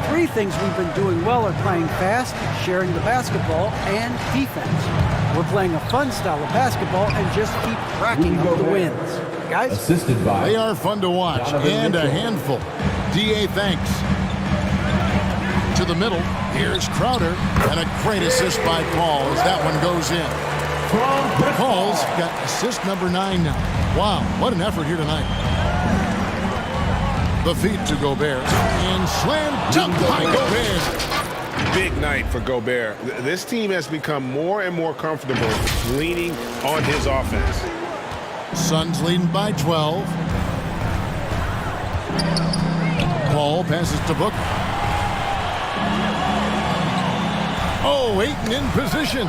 3 things we've been doing well are playing fast, sharing the basketball, and defense. We're playing a fun style of basketball and just keep racking up the wins. Guys?
Assisted by...
They are fun to watch and a handful. D.A. thanks. To the middle, here's Crowder, and a great assist by Paul as that one goes in. Paul's got assist number 9 now. Wow, what an effort here tonight. The feed to Gobert, and slam dunk by Gobert.
Big night for Gobert. This team has become more and more comfortable leaning on his offense.
Suns leading by 12. Paul passes to Booker. Oh, Ayton in position.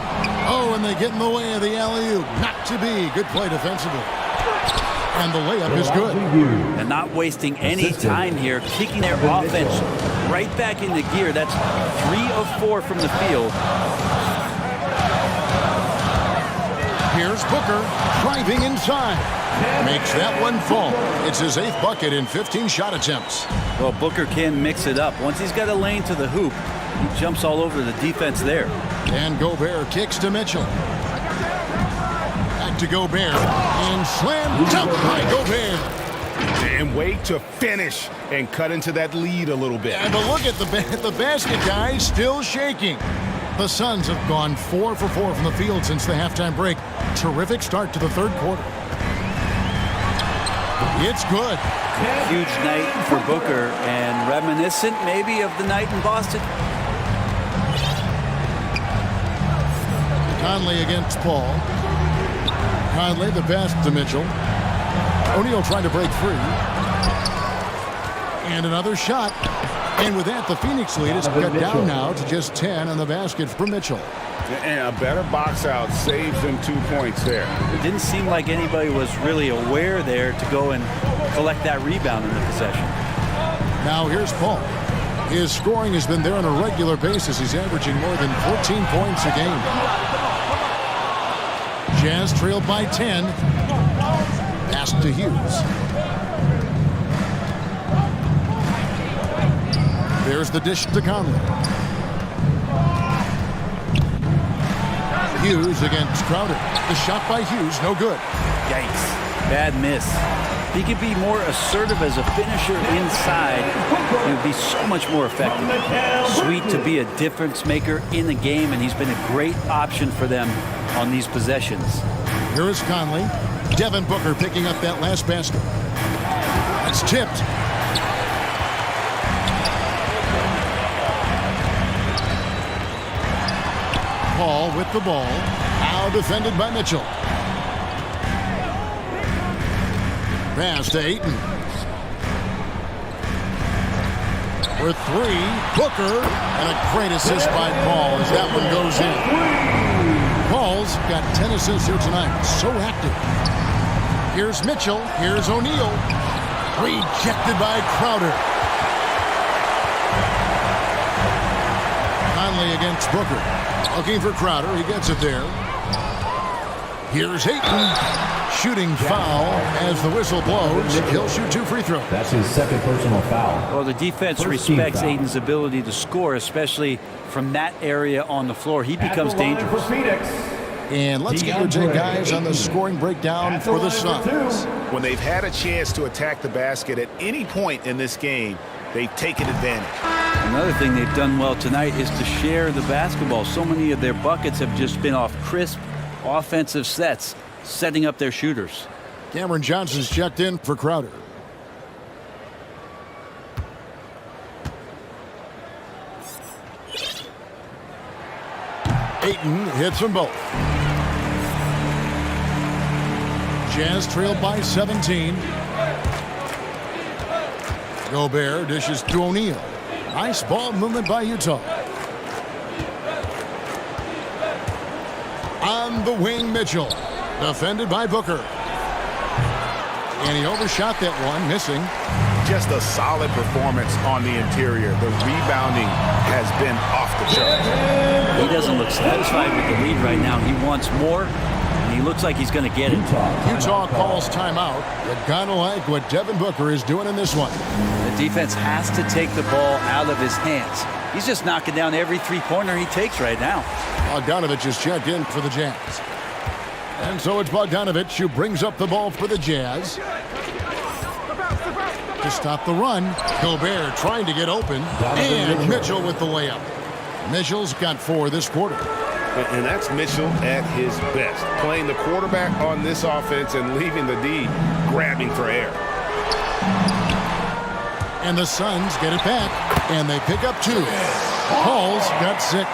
Oh, and they get in the way of the alley-oop. Not to be. Good play defensively. And the layup is good.
And not wasting any time here, kicking their offense right back into gear. That's 3 of 4 from the field.
Here's Booker driving inside. Makes that one fall. It's his 8th bucket in 15 shot attempts.
Well, Booker can mix it up. Once he's got a lane to the hoop, he jumps all over the defense there.
And Gobert kicks to Mitchell. Back to Gobert. And slam dunk by Gobert.
And wait to finish and cut into that lead a little bit.
Yeah, but look at the basket, guys, still shaking. The Suns have gone 4 for 4 from the field since the halftime break. Terrific start to the 3rd quarter. It's good.
Huge night for Booker, and reminiscent maybe of the night in Boston.
Conley against Paul. Conley the pass to Mitchell. O'Neal trying to break free. And another shot. And with that, the Phoenix lead is cut down now to just 10 on the basket for Mitchell.
And a better box out saves them 2 points there.
It didn't seem like anybody was really aware there to go and collect that rebound in the possession.
Now here's Paul. His scoring has been there on a regular basis. He's averaging more than 14 points a game. Jazz trailed by 10. Pass to Hughes. There's the dish to Conley. Hughes against Crowder. The shot by Hughes, no good.
Yikes. Bad miss. He could be more assertive as a finisher inside. He would be so much more effective. Sweet to be a difference maker in the game, and he's been a great option for them on these possessions.
Here is Conley. Devin Booker picking up that last basket. That's tipped. Paul with the ball. Now defended by Mitchell. Pass to Ayton. For 3, Booker, and a great assist by Paul as that one goes in. Paul's got 10 assists here tonight. So active. Here's Mitchell. Here's O'Neal. Rejected by Crowder. Conley against Booker. Looking for Crowder. He gets it there. Here's Ayton. Shooting foul as the whistle blows. He'll shoot 2 free throws.
That's his 2nd personal foul.
Well, the defense
First
respects
team foul.
Ayton's ability to score, especially from that area on the floor. He becomes dangerous.
And let's get your take, guys, on the scoring breakdown for the Suns.
When they've had a chance to attack the basket at any point in this game, they've taken advantage.
Another thing they've done well tonight is to share the basketball. So many of their buckets have just been off crisp offensive sets, setting up their shooters.
Cameron Johnson's checked in for Crowder. Ayton hits them both. Jazz trailed by 17. Gobert dishes to O'Neal. Nice ball movement by Utah. On the wing, Mitchell. Defended by Booker. And he overshot that one, missing.
Just a solid performance on the interior. The rebounding has been off the charts.
He doesn't look satisfied with the lead right now. He wants more, and he looks like he's going to get it.
Utah calls timeout. They're going to like what Devin Booker is doing in this one.
The defense has to take the ball out of his hands. He's just knocking down every three-pointer he takes right now.
Bogdanovich is checked in for the Jazz. And so it's Bogdanovich who brings up the ball for the Jazz. To stop the run, Gobert trying to get open, and Mitchell with the layup. Mitchell's got 4 this quarter.
And that's Mitchell at his best, playing the quarterback on this offense and leaving the D grabbing for air.
And the Suns get it back, and they pick up 2. Paul's got 6.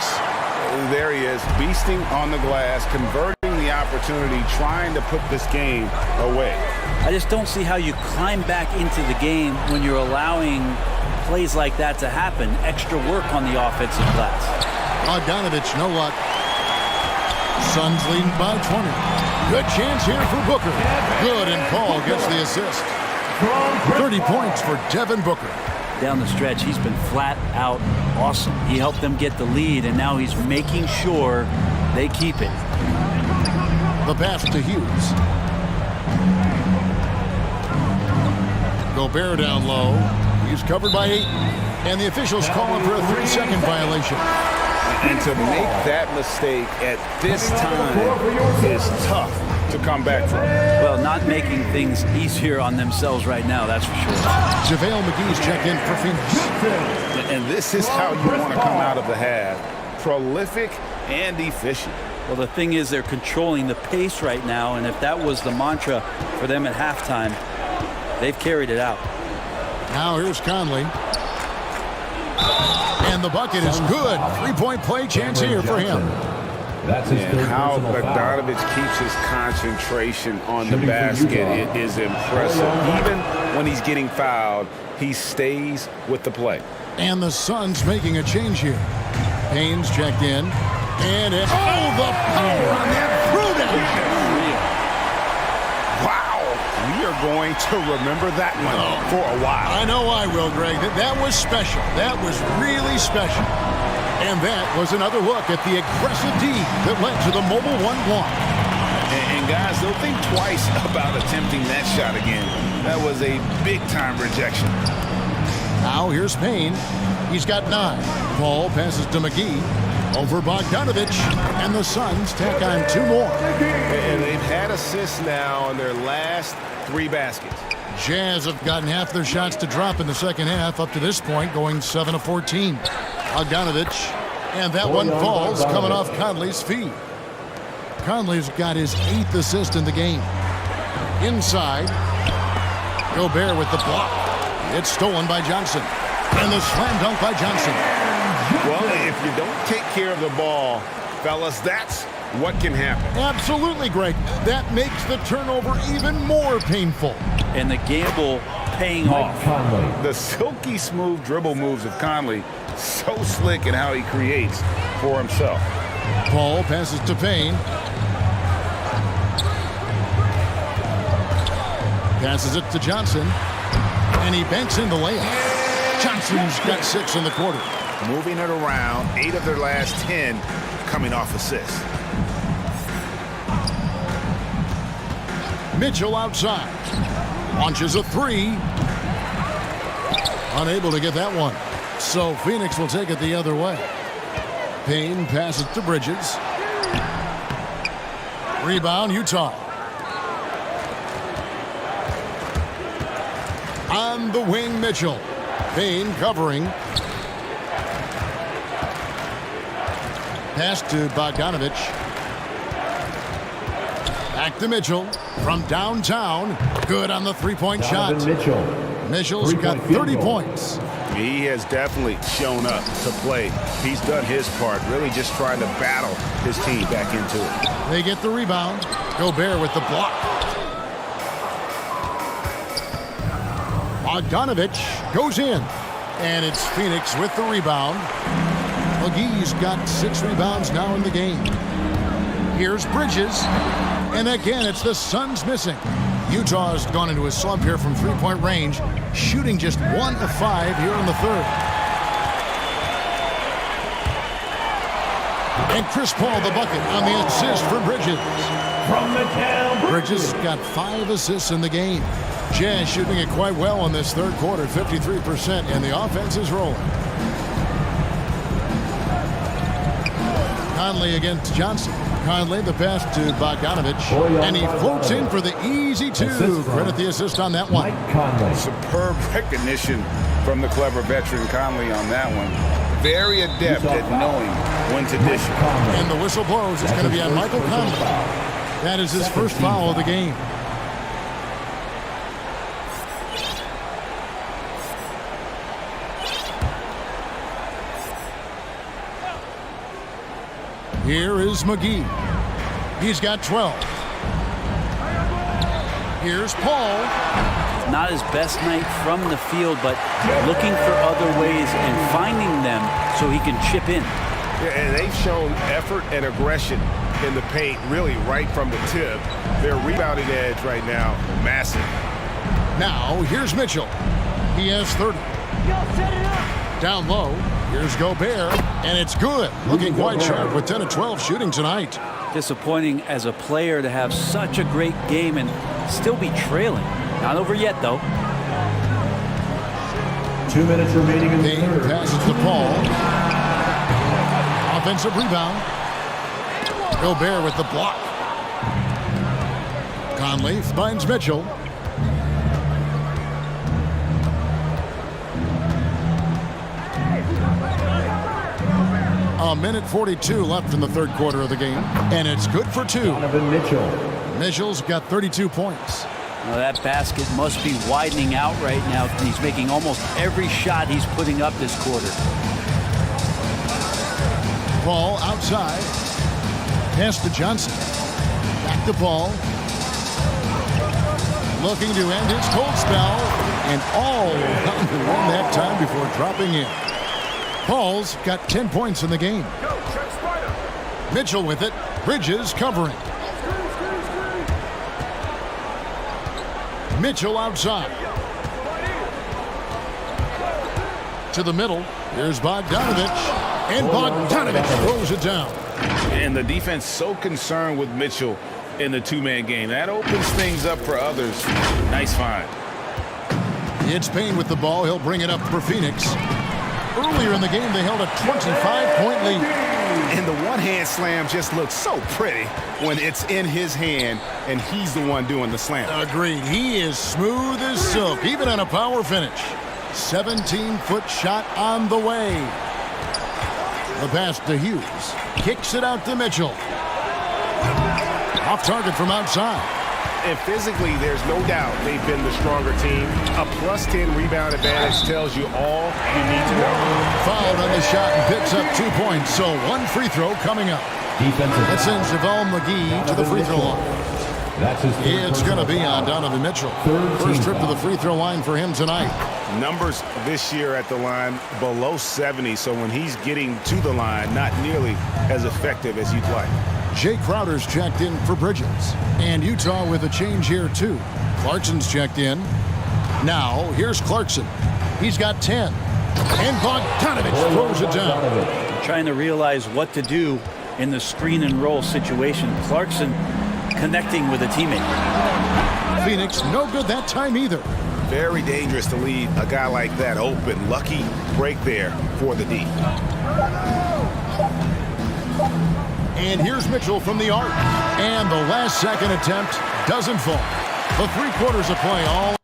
There he is, beasting on the glass, converting the opportunity, trying to put this game away.
I just don't see how you climb back into the game when you're allowing plays like that to happen. Extra work on the offensive glass.
Bogdanovich, no luck. Suns leading by 20. Good chance here for Booker. Good, and Paul gets the assist. 30 points for Devin Booker.
Down the stretch, he's been flat out awesome. He helped them get the lead, and now he's making sure they keep it.
The pass to Hughes. Gobert down low. He's covered by 8. And the officials call him for a 3-second violation.
And to make that mistake at this time is tough to come back from.
Well, not making things easier on themselves right now, that's for sure.
JaVale McGee's checked in for Phoenix.
And this is how you want to come out of the half. Prolific and efficient.
Well, the thing is they're controlling the pace right now, and if that was the mantra for them at halftime, they've carried it out.
Now here's Conley. And the bucket is good. 3-point play chance here for him.
That's his
And how Bogdanovich keeps his concentration on the basket, it is impressive. Even when he's getting fouled, he stays with the play.
And the Suns making a change here. Payne's checked in. And it's, oh, the power on that threw-down.
We are going to remember that one for a while.
I know I will, Greg. That was special. That was really special. And that was another look at the aggressive D that led to the mobile 1 block.
And guys, they'll think twice about attempting that shot again. That was a big-time rejection.
Now here's Payne. He's got 9. Paul passes to McGee. Over Bogdanovich, and the Suns tack on 2 more.
And they've had assists now on their last 3 baskets.
Jazz have gotten half their shots to drop in the second half up to this point, going 7 of 14. Bogdanovich, and that one falls, coming off Conley's feet. Conley's got his 8th assist in the game. Inside, Gobert with the block. It's stolen by Johnson. And the slam dunk by Johnson.
Well, if you don't take care of the ball, fellas, that's what can happen.
Absolutely, Greg. That makes the turnover even more painful.
And the gamble paying off.
The silky smooth dribble moves of Conley, so slick in how he creates for himself.
Paul passes to Payne. Passes it to Johnson. And he banks in the layup. Johnson's got 6 in the quarter.
Moving it around, 8 of their last 10 coming off assists.
Mitchell outside. Launches a 3. Unable to get that one. So Phoenix will take it the other way. Payne passes to Bridges. Rebound, Utah. On the wing, Mitchell. Bain covering. Pass to Bogdanovich. Back to Mitchell from downtown. Good on the three-point shot.
Donovan Mitchell.
Mitchell's got 30 points.
He has definitely shown up to play. He's done his part, really just trying to battle his team back into it.
They get the rebound. Gobert with the block. Bogdanovich goes in. And it's Phoenix with the rebound. McGee's got 6 rebounds now in the game. Here's Bridges. And again, it's the Suns missing. Utah's gone into a slump here from three-point range, shooting just 1 of 5 here in the third. And Chris Paul the bucket on the assist for Bridges.
From the town.
Bridges got 5 assists in the game. Jazz shooting it quite well in this third quarter, 53%, and the offense is rolling. Conley against Johnson. Conley, the pass to Bogdanovich, and he floats in for the easy 2. Credit the assist on that one.
Superb recognition from the clever veteran Conley on that one. Very adept at knowing when to dish it.
And the whistle blows. It's going to be on Michael Conley. That is his first foul of the game. Here is McGee. He's got 12. Here's Paul.
Not his best night from the field, but looking for other ways and finding them so he can chip in.
Yeah, and they've shown effort and aggression in the paint, really right from the tip. Their rebounding edge right now, massive.
Now, here's Mitchell. He has 30. Down low, here's Gobert, and it's good. Looking quite sharp with 10 of 12 shooting tonight.
Disappointing as a player to have such a great game and still be trailing. Not over yet, though.
2 minutes remaining in the
Bain
third.
passes to Paul. Offensive rebound. Gobert with the block. Conley finds Mitchell. A minute 42 left in the third quarter of the game, and it's good for 2.
Donovan Mitchell.
Mitchell's got 32 points.
Well, that basket must be widening out right now. He's making almost every shot he's putting up this quarter.
Paul outside. Pass to Johnson. Back to Paul. Looking to end his cold spell. And all around the rim that time before dropping in. Paul's got 10 points in the game. Mitchell with it. Bridges covering. Mitchell outside. To the middle. Here's Bogdanovich. And Bogdanovich throws it down.
And the defense so concerned with Mitchell in the two-man game. That opens things up for others. Nice find.
It's Payne with the ball. He'll bring it up for Phoenix. Earlier in the game, they held a 25-point lead.
And the one-hand slam just looks so pretty when it's in his hand and he's the one doing the slam.
Agreed. He is smooth as silk, even on a power finish. 17-foot shot on the way. The pass to Hughes. Kicks it out to Mitchell. Off target from outside.
And physically, there's no doubt they've been the stronger team. A plus 10 rebound advantage tells you all you need to know.
Fouled on the shot and picks up 2 points. So 1 free throw coming up. That sends JaVale McGee to the free throw line. It's going to be on Donovan Mitchell. First trip to the free throw line for him tonight.
Numbers this year at the line below 70. So when he's getting to the line, not nearly as effective as you'd like.
Jay Crowder's checked in for Bridges. And Utah with a change here, too. Clarkson's checked in. Now, here's Clarkson. He's got 10. And Bogdanovich throws it down.
Trying to realize what to do in the screen and roll situation. Clarkson connecting with a teammate.
Phoenix, no good that time either.
Very dangerous to leave a guy like that open. Lucky break there for the D.
And here's Mitchell from the arc. And the last second attempt doesn't fall. The 3 quarters of play all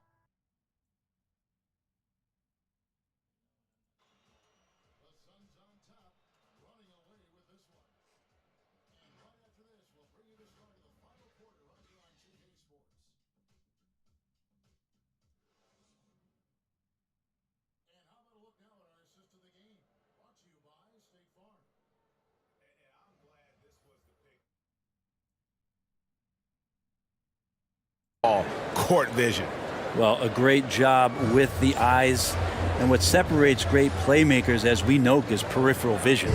court vision.
Well, a great job with the eyes. And what separates great playmakers, as we know, is peripheral vision.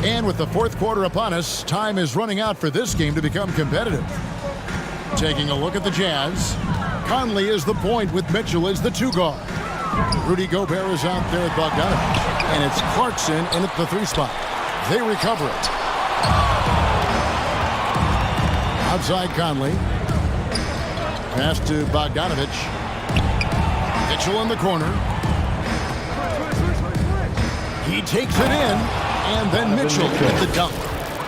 And with the fourth quarter upon us, time is running out for this game to become competitive. Taking a look at the Jazz, Conley is the point with Mitchell as the 2 guard. Rudy Gobert is out there at Bogdanovich, and it's Clarkson in at the 3 spot. They recover it. Outside Conley. Pass to Bogdanovich. Mitchell in the corner. He takes it in, and then Mitchell with the dunk.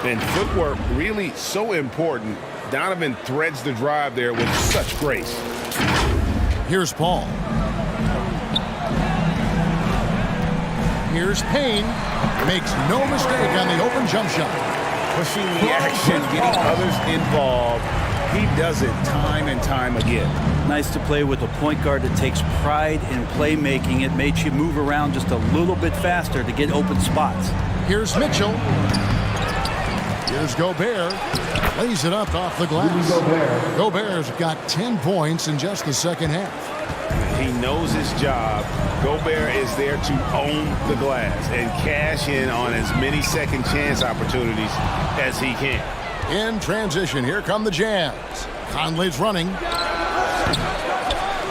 And footwork really so important. Donovan threads the drive there with such grace.
Here's Paul. Here's Payne. Makes no mistake on the open jump shot.
Pushing the action, getting others involved. He does it time and time again.
Nice to play with a point guard that takes pride in playmaking. It makes you move around just a little bit faster to get open spots.
Here's Mitchell. Here's Gobert. Lays it up off the glass. Gobert's got 10 points in just the second half.
He knows his job. Gobert is there to own the glass and cash in on as many second chance opportunities as he can.
In transition, here come the Jazz. Conley's running.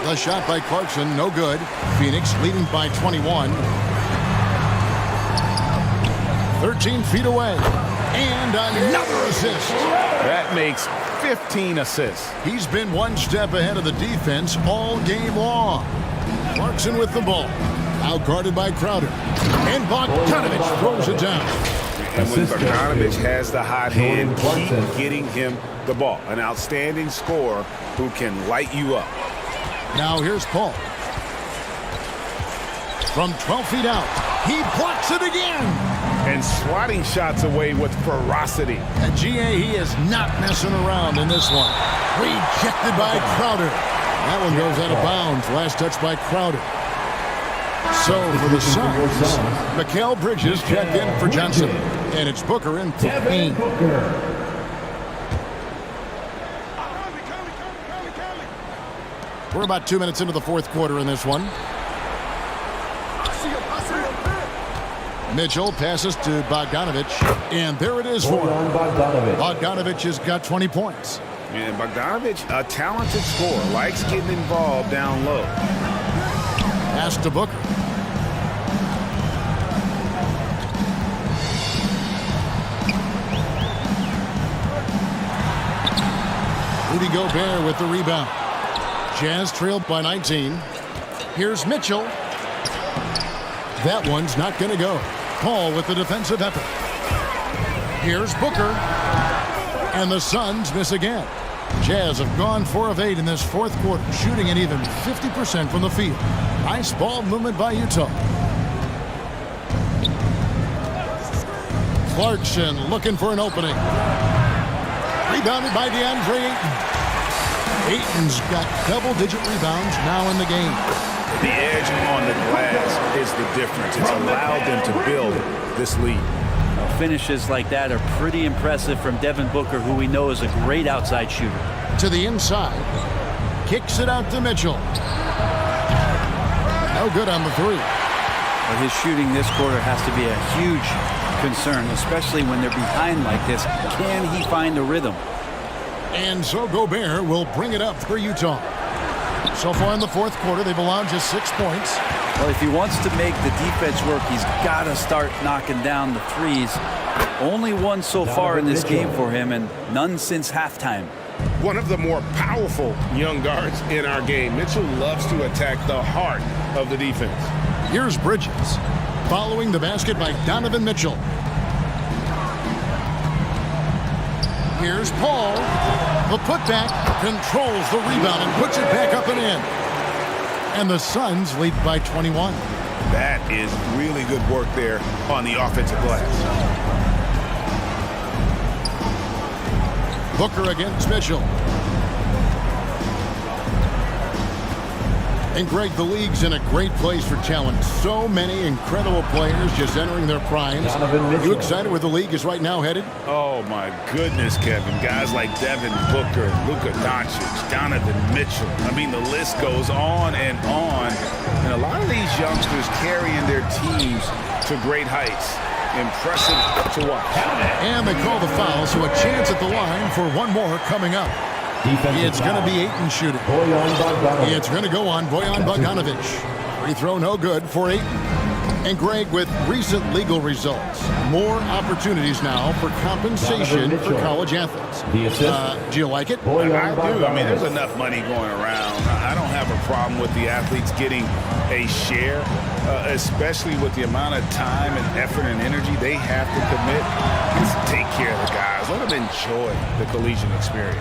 The shot by Clarkson, no good. Phoenix leading by 21. 13 feet away. And another assist.
That makes 15 assists.
He's been one step ahead of the defense all game long. Clarkson with the ball. Out guarded by Crowder. And Bogdanovich throws it down.
And when Bogdanovich has the hot hand, keep getting him the ball. An outstanding scorer who can light you up.
Now here's Paul. From 12 feet out, he blocks it again.
And swatting shots away with ferocity.
At GA, he is not messing around in this one. Rejected by Crowder. That one goes out of bounds. Last touch by Crowder. So for the Suns, Mikal Bridges checked in for Johnson. And it's Booker in for Payne. We're about 2 minutes into the fourth quarter in this one. Mitchell passes to Bogdanovich. And there it is for him. Bogdanovich has got 20 points.
And Bogdanovich, a talented scorer, likes getting involved down low.
Pass to Booker. Rudy Gobert with the rebound. Jazz trailed by 19. Here's Mitchell. That one's not going to go. Paul with the defensive effort. Here's Booker. And the Suns miss again. Jazz have gone 4 of 8 in this fourth quarter, shooting an even 50% from the field. Nice ball movement by Utah. Clarkson looking for an opening. Rebounded by Deandre Ayton. Ayton's got double-digit rebounds now in the game.
The edge on the glass is the difference. It's allowed them to build this lead.
Finishes like that are pretty impressive from Devin Booker, who we know is a great outside shooter.
To the inside. Kicks it out to Mitchell. No good on the three.
But his shooting this quarter has to be a huge concern, especially when they're behind like this. Can he find a rhythm?
And so Gobert will bring it up for Utah. So far in the fourth quarter, they've allowed just 6 points.
Well, if he wants to make the defense work, he's got to start knocking down the threes. Only one so far in this game for him, and none since halftime.
One of the more powerful young guards in our game. Mitchell loves to attack the heart of the defense.
Here's Bridges. Following the basket by Donovan Mitchell. Here's Paul. The putback controls the rebound and puts it back up and in. And the Suns lead by 21.
That is really good work there on the offensive glass.
Booker against Mitchell. And Greg, the league's in a great place for talent. So many incredible players just entering their primes.
Donovan Mitchell.
You excited where the league is right now headed?
Oh, my goodness, Kevin. Guys like Devin Booker, Luka Doncic, Donovan Mitchell. I mean, the list goes on and on. And a lot of these youngsters carrying their teams to great heights. Impressive to watch.
And they call the foul, so a chance at the line for one more coming up.
Defensive
It's going to
foul.
be Ayton shooting.
Bojan Bogdanovic.
It's going to go on Bojan Bogdanovic. Free throw no good for Ayton. And Greg, with recent legal results, more opportunities now for compensation for college athletes.
The assist.
Do you like it?
Bojan
I do. I mean, there's
Bogdanovic.
enough money going around. I don't have a problem with the athletes getting a share, especially with the amount of time and effort and energy they have to commit. Just take care of the guys. Let them enjoy the collegiate experience.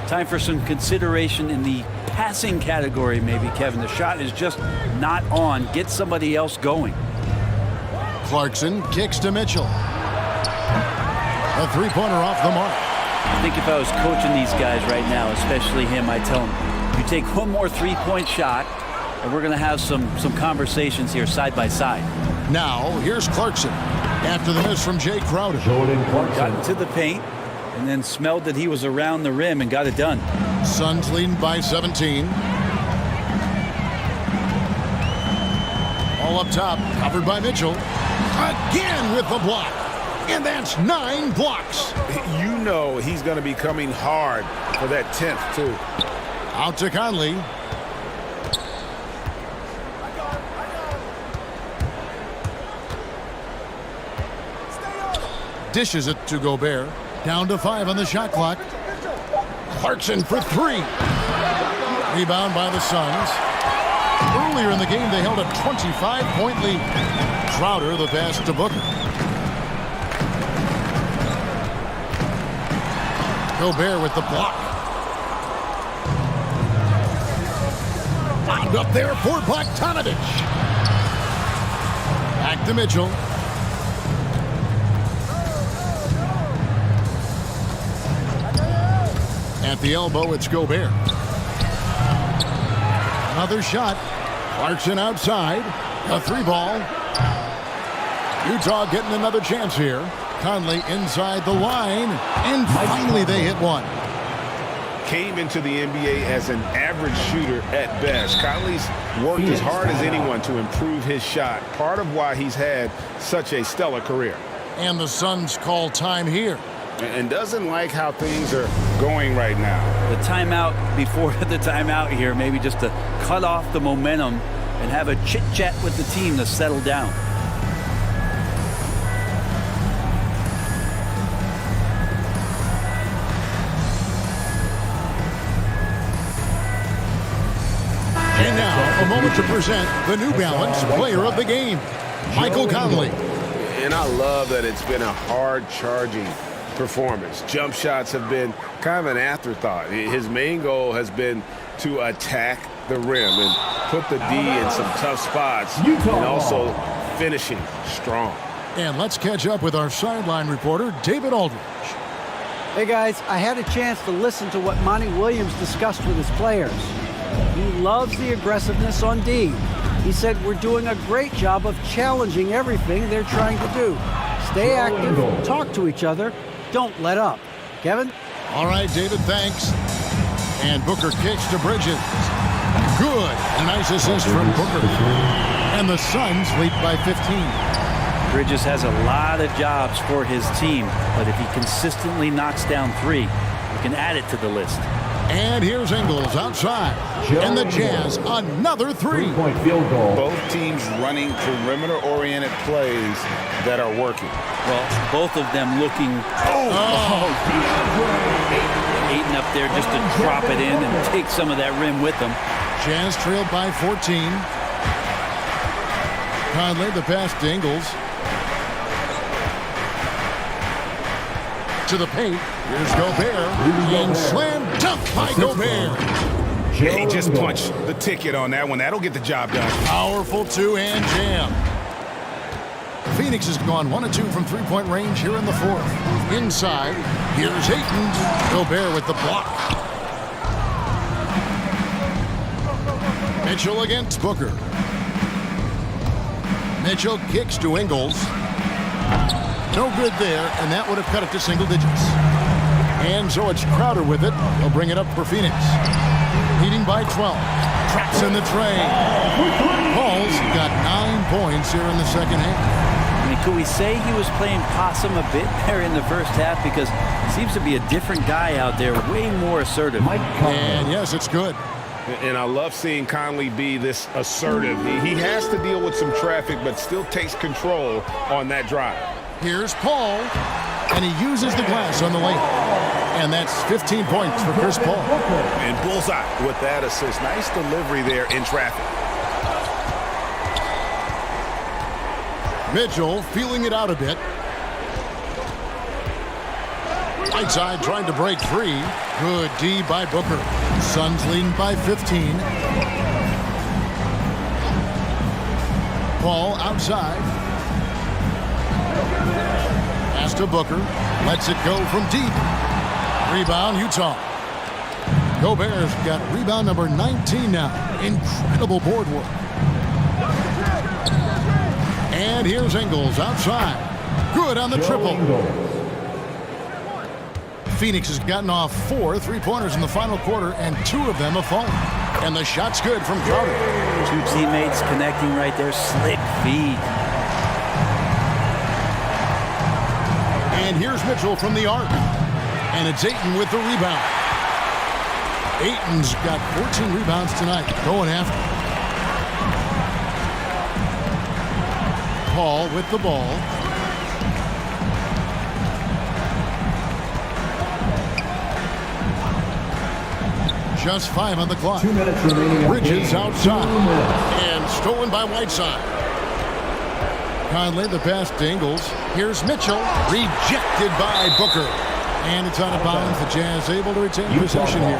Time for some consideration in the passing category, maybe, Kevin. The shot is just not on. Get somebody else going.
Clarkson kicks to Mitchell. A three-pointer off the mark.
I think if I was coaching these guys right now, especially him, I'd tell him, you take one more three-point shot, and we're going to have some conversations here side by side.
Now, here's Clarkson. After the miss from Jay Crowder.
Jordan
Got
Clarkson.
into the paint, and then smelled that he was around the rim and got it done.
Suns leading by 17. All up top, covered by Mitchell. Again with the block. And that's 9 blocks.
You know he's going to be coming hard for that 10th, too.
Out to Conley. Dishes it to Gobert. Down to 5 on the shot clock. Clarkson for 3. Rebound by the Suns. Earlier in the game, they held a 25-point lead. Crowder the pass to Booker. Gobert with the block. Lined up there for Bogdanovic. Back to Mitchell. At the elbow, it's Gobert. Another shot. Clarkson outside. A 3-ball. Utah getting another chance here. Conley inside the line. And finally they hit one.
Came into the NBA as an average shooter at best. Conley's worked as hard as anyone to improve his shot. Part of why he's had such a stellar career.
And the Suns call time here.
And doesn't like how things are going right now.
The timeout before the timeout here, maybe just to cut off the momentum and have a chit-chat with the team to settle down.
And now, a moment to present the New Balance Player of the Game, Michael Conley.
And I love that it's been a hard-charging performance. Jump shots have been kind of an afterthought. His main goal has been to attack the rim and put the D in some tough spots and also finishing strong.
And let's catch up with our sideline reporter, David Aldridge.
Hey guys, I had a chance to listen to what Monty Williams discussed with his players. He loves the aggressiveness on D. He said we're doing a great job of challenging everything they're trying to do. Stay active, talk to each other, don't let up. Kevin?
All right, David, thanks. And Booker kicks to Bridges. Good. A nice assist from Booker. And the Suns lead by 15.
Bridges has a lot of jobs for his team, but if he consistently knocks down 3, we can add it to the list.
And here's Ingles outside. And the Jazz, another 3.
3-point field goal.
Both teams running perimeter-oriented plays that are working.
Well, both of them looking. Ayton up there just to drop it in and take some of that rim with them.
Jazz trailed by 14. Conley, the pass to Ingles. To the paint. Here's Gobert. And slam dunk by Gobert.
He just punched the ticket on that one. That'll get the job done.
Powerful two-hand jam. Phoenix has gone 1 of 2 from three-point range here in the 4th. Inside, here's Ayton. Gobert with the block. Mitchell against Booker. Mitchell kicks to Ingles. No good there, and that would have cut it to single digits. And so it's Crowder with it. He'll bring it up for Phoenix. Leading by 12. Traps in the tray. Paul's got 9 points here in the second half.
I mean, could we say he was playing possum a bit there in the first half? Because he seems to be a different guy out there, way more assertive.
And yes, it's good.
And I love seeing Conley be this assertive. He has to deal with some traffic, but still takes control on that drive.
Here's Paul, and he uses the glass on the lane. And that's 15 points for Chris Paul.
And bullseye with that assist. Nice delivery there in traffic.
Mitchell feeling it out a bit. Right side trying to break free. Good D by Booker. Suns leading by 15. Paul outside. Pass to Booker. Lets it go from deep. Rebound, Utah. Gobert's got rebound number 19 now. Incredible board work. And here's Ingles outside. Good on the triple. Phoenix has gotten off 4 3-pointers in the final quarter, and 2 of them have fallen. And the shot's good from Crowder.
2 teammates connecting right there. Slick feed.
And here's Mitchell from the arc. And it's Ayton with the rebound. Ayton's got 14 rebounds tonight. Going after. Paul with the ball. Just 5 on the clock.
2 minutes remaining.
Bridges outside. And stolen by Whiteside. Conley, the pass to Ingles. Here's Mitchell. Rejected by Booker. And it's out of bounds. The Jazz able to retain possession here.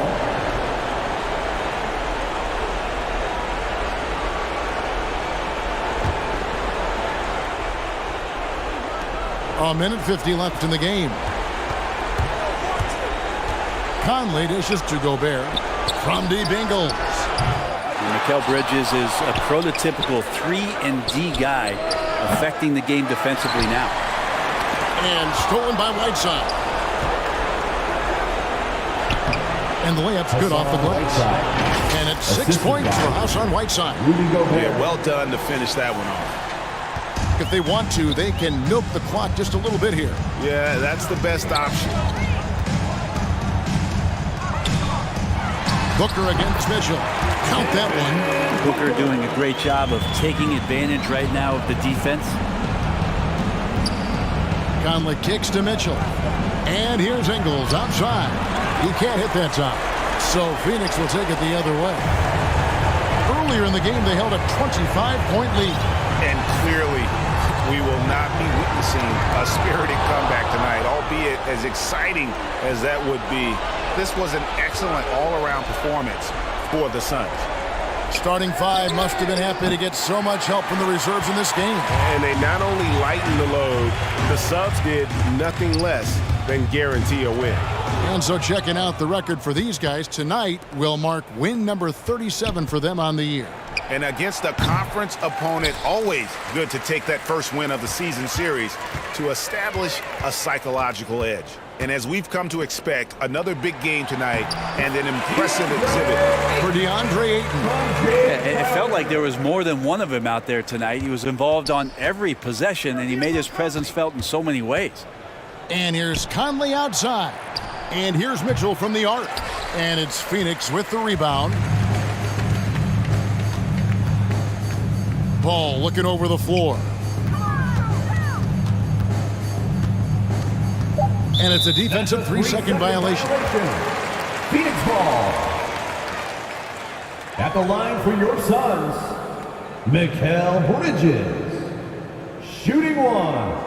A minute 50 left in the game. Conley dishes to Gobert. From deep Ingles.
Mikal Bridges is a prototypical 3-and-D guy, affecting the game defensively now.
And stolen by Whiteside. And the layup's good off the glass. And it's 6 points for Hassan Whiteside.
Yeah, well done to finish that one off.
If they want to, they can milk the clock just a little bit here.
Yeah, that's the best option.
Booker against Mitchell. Count that one.
Booker doing a great job of taking advantage right now of the defense.
Conley kicks to Mitchell. And here's Ingles outside. He can't hit that time. So Phoenix will take it the other way. Earlier in the game, they held a 25-point lead.
And clearly, we will not be witnessing a spirited comeback tonight, albeit as exciting as that would be. This was an excellent all-around performance for the Suns.
Starting 5 must have been happy to get so much help from the reserves in this game.
And they not only lightened the load, the subs did nothing less than guarantee a win.
And so checking out the record for these guys tonight will mark win number 37 for them on the year.
And against a conference opponent, always good to take that first win of the season series to establish a psychological edge. And as we've come to expect, another big game tonight and an impressive exhibit
for Deandre Ayton.
Yeah, it felt like there was more than one of him out there tonight. He was involved on every possession, and he made his presence felt in so many ways.
And here's Conley outside. And here's Mitchell from the arc. And it's Phoenix with the rebound. Paul looking over the floor. And it's a defensive 3-second violation.
Phoenix ball. At the line for your Suns, Mikal Bridges. Shooting 1.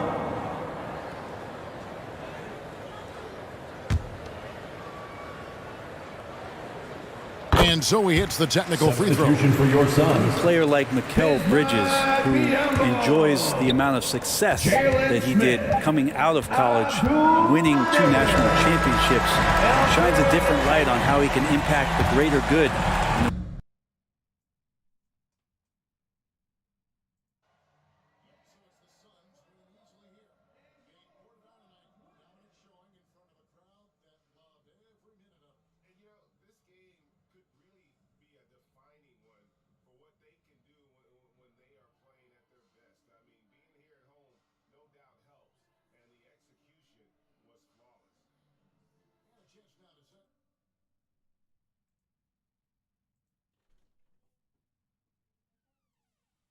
And so he hits the technical free throw.
For your Suns.
A player like Mikal Bridges, who enjoys the amount of success that he did coming out of college, winning 2 national championships, shines a different light on how he can impact the greater good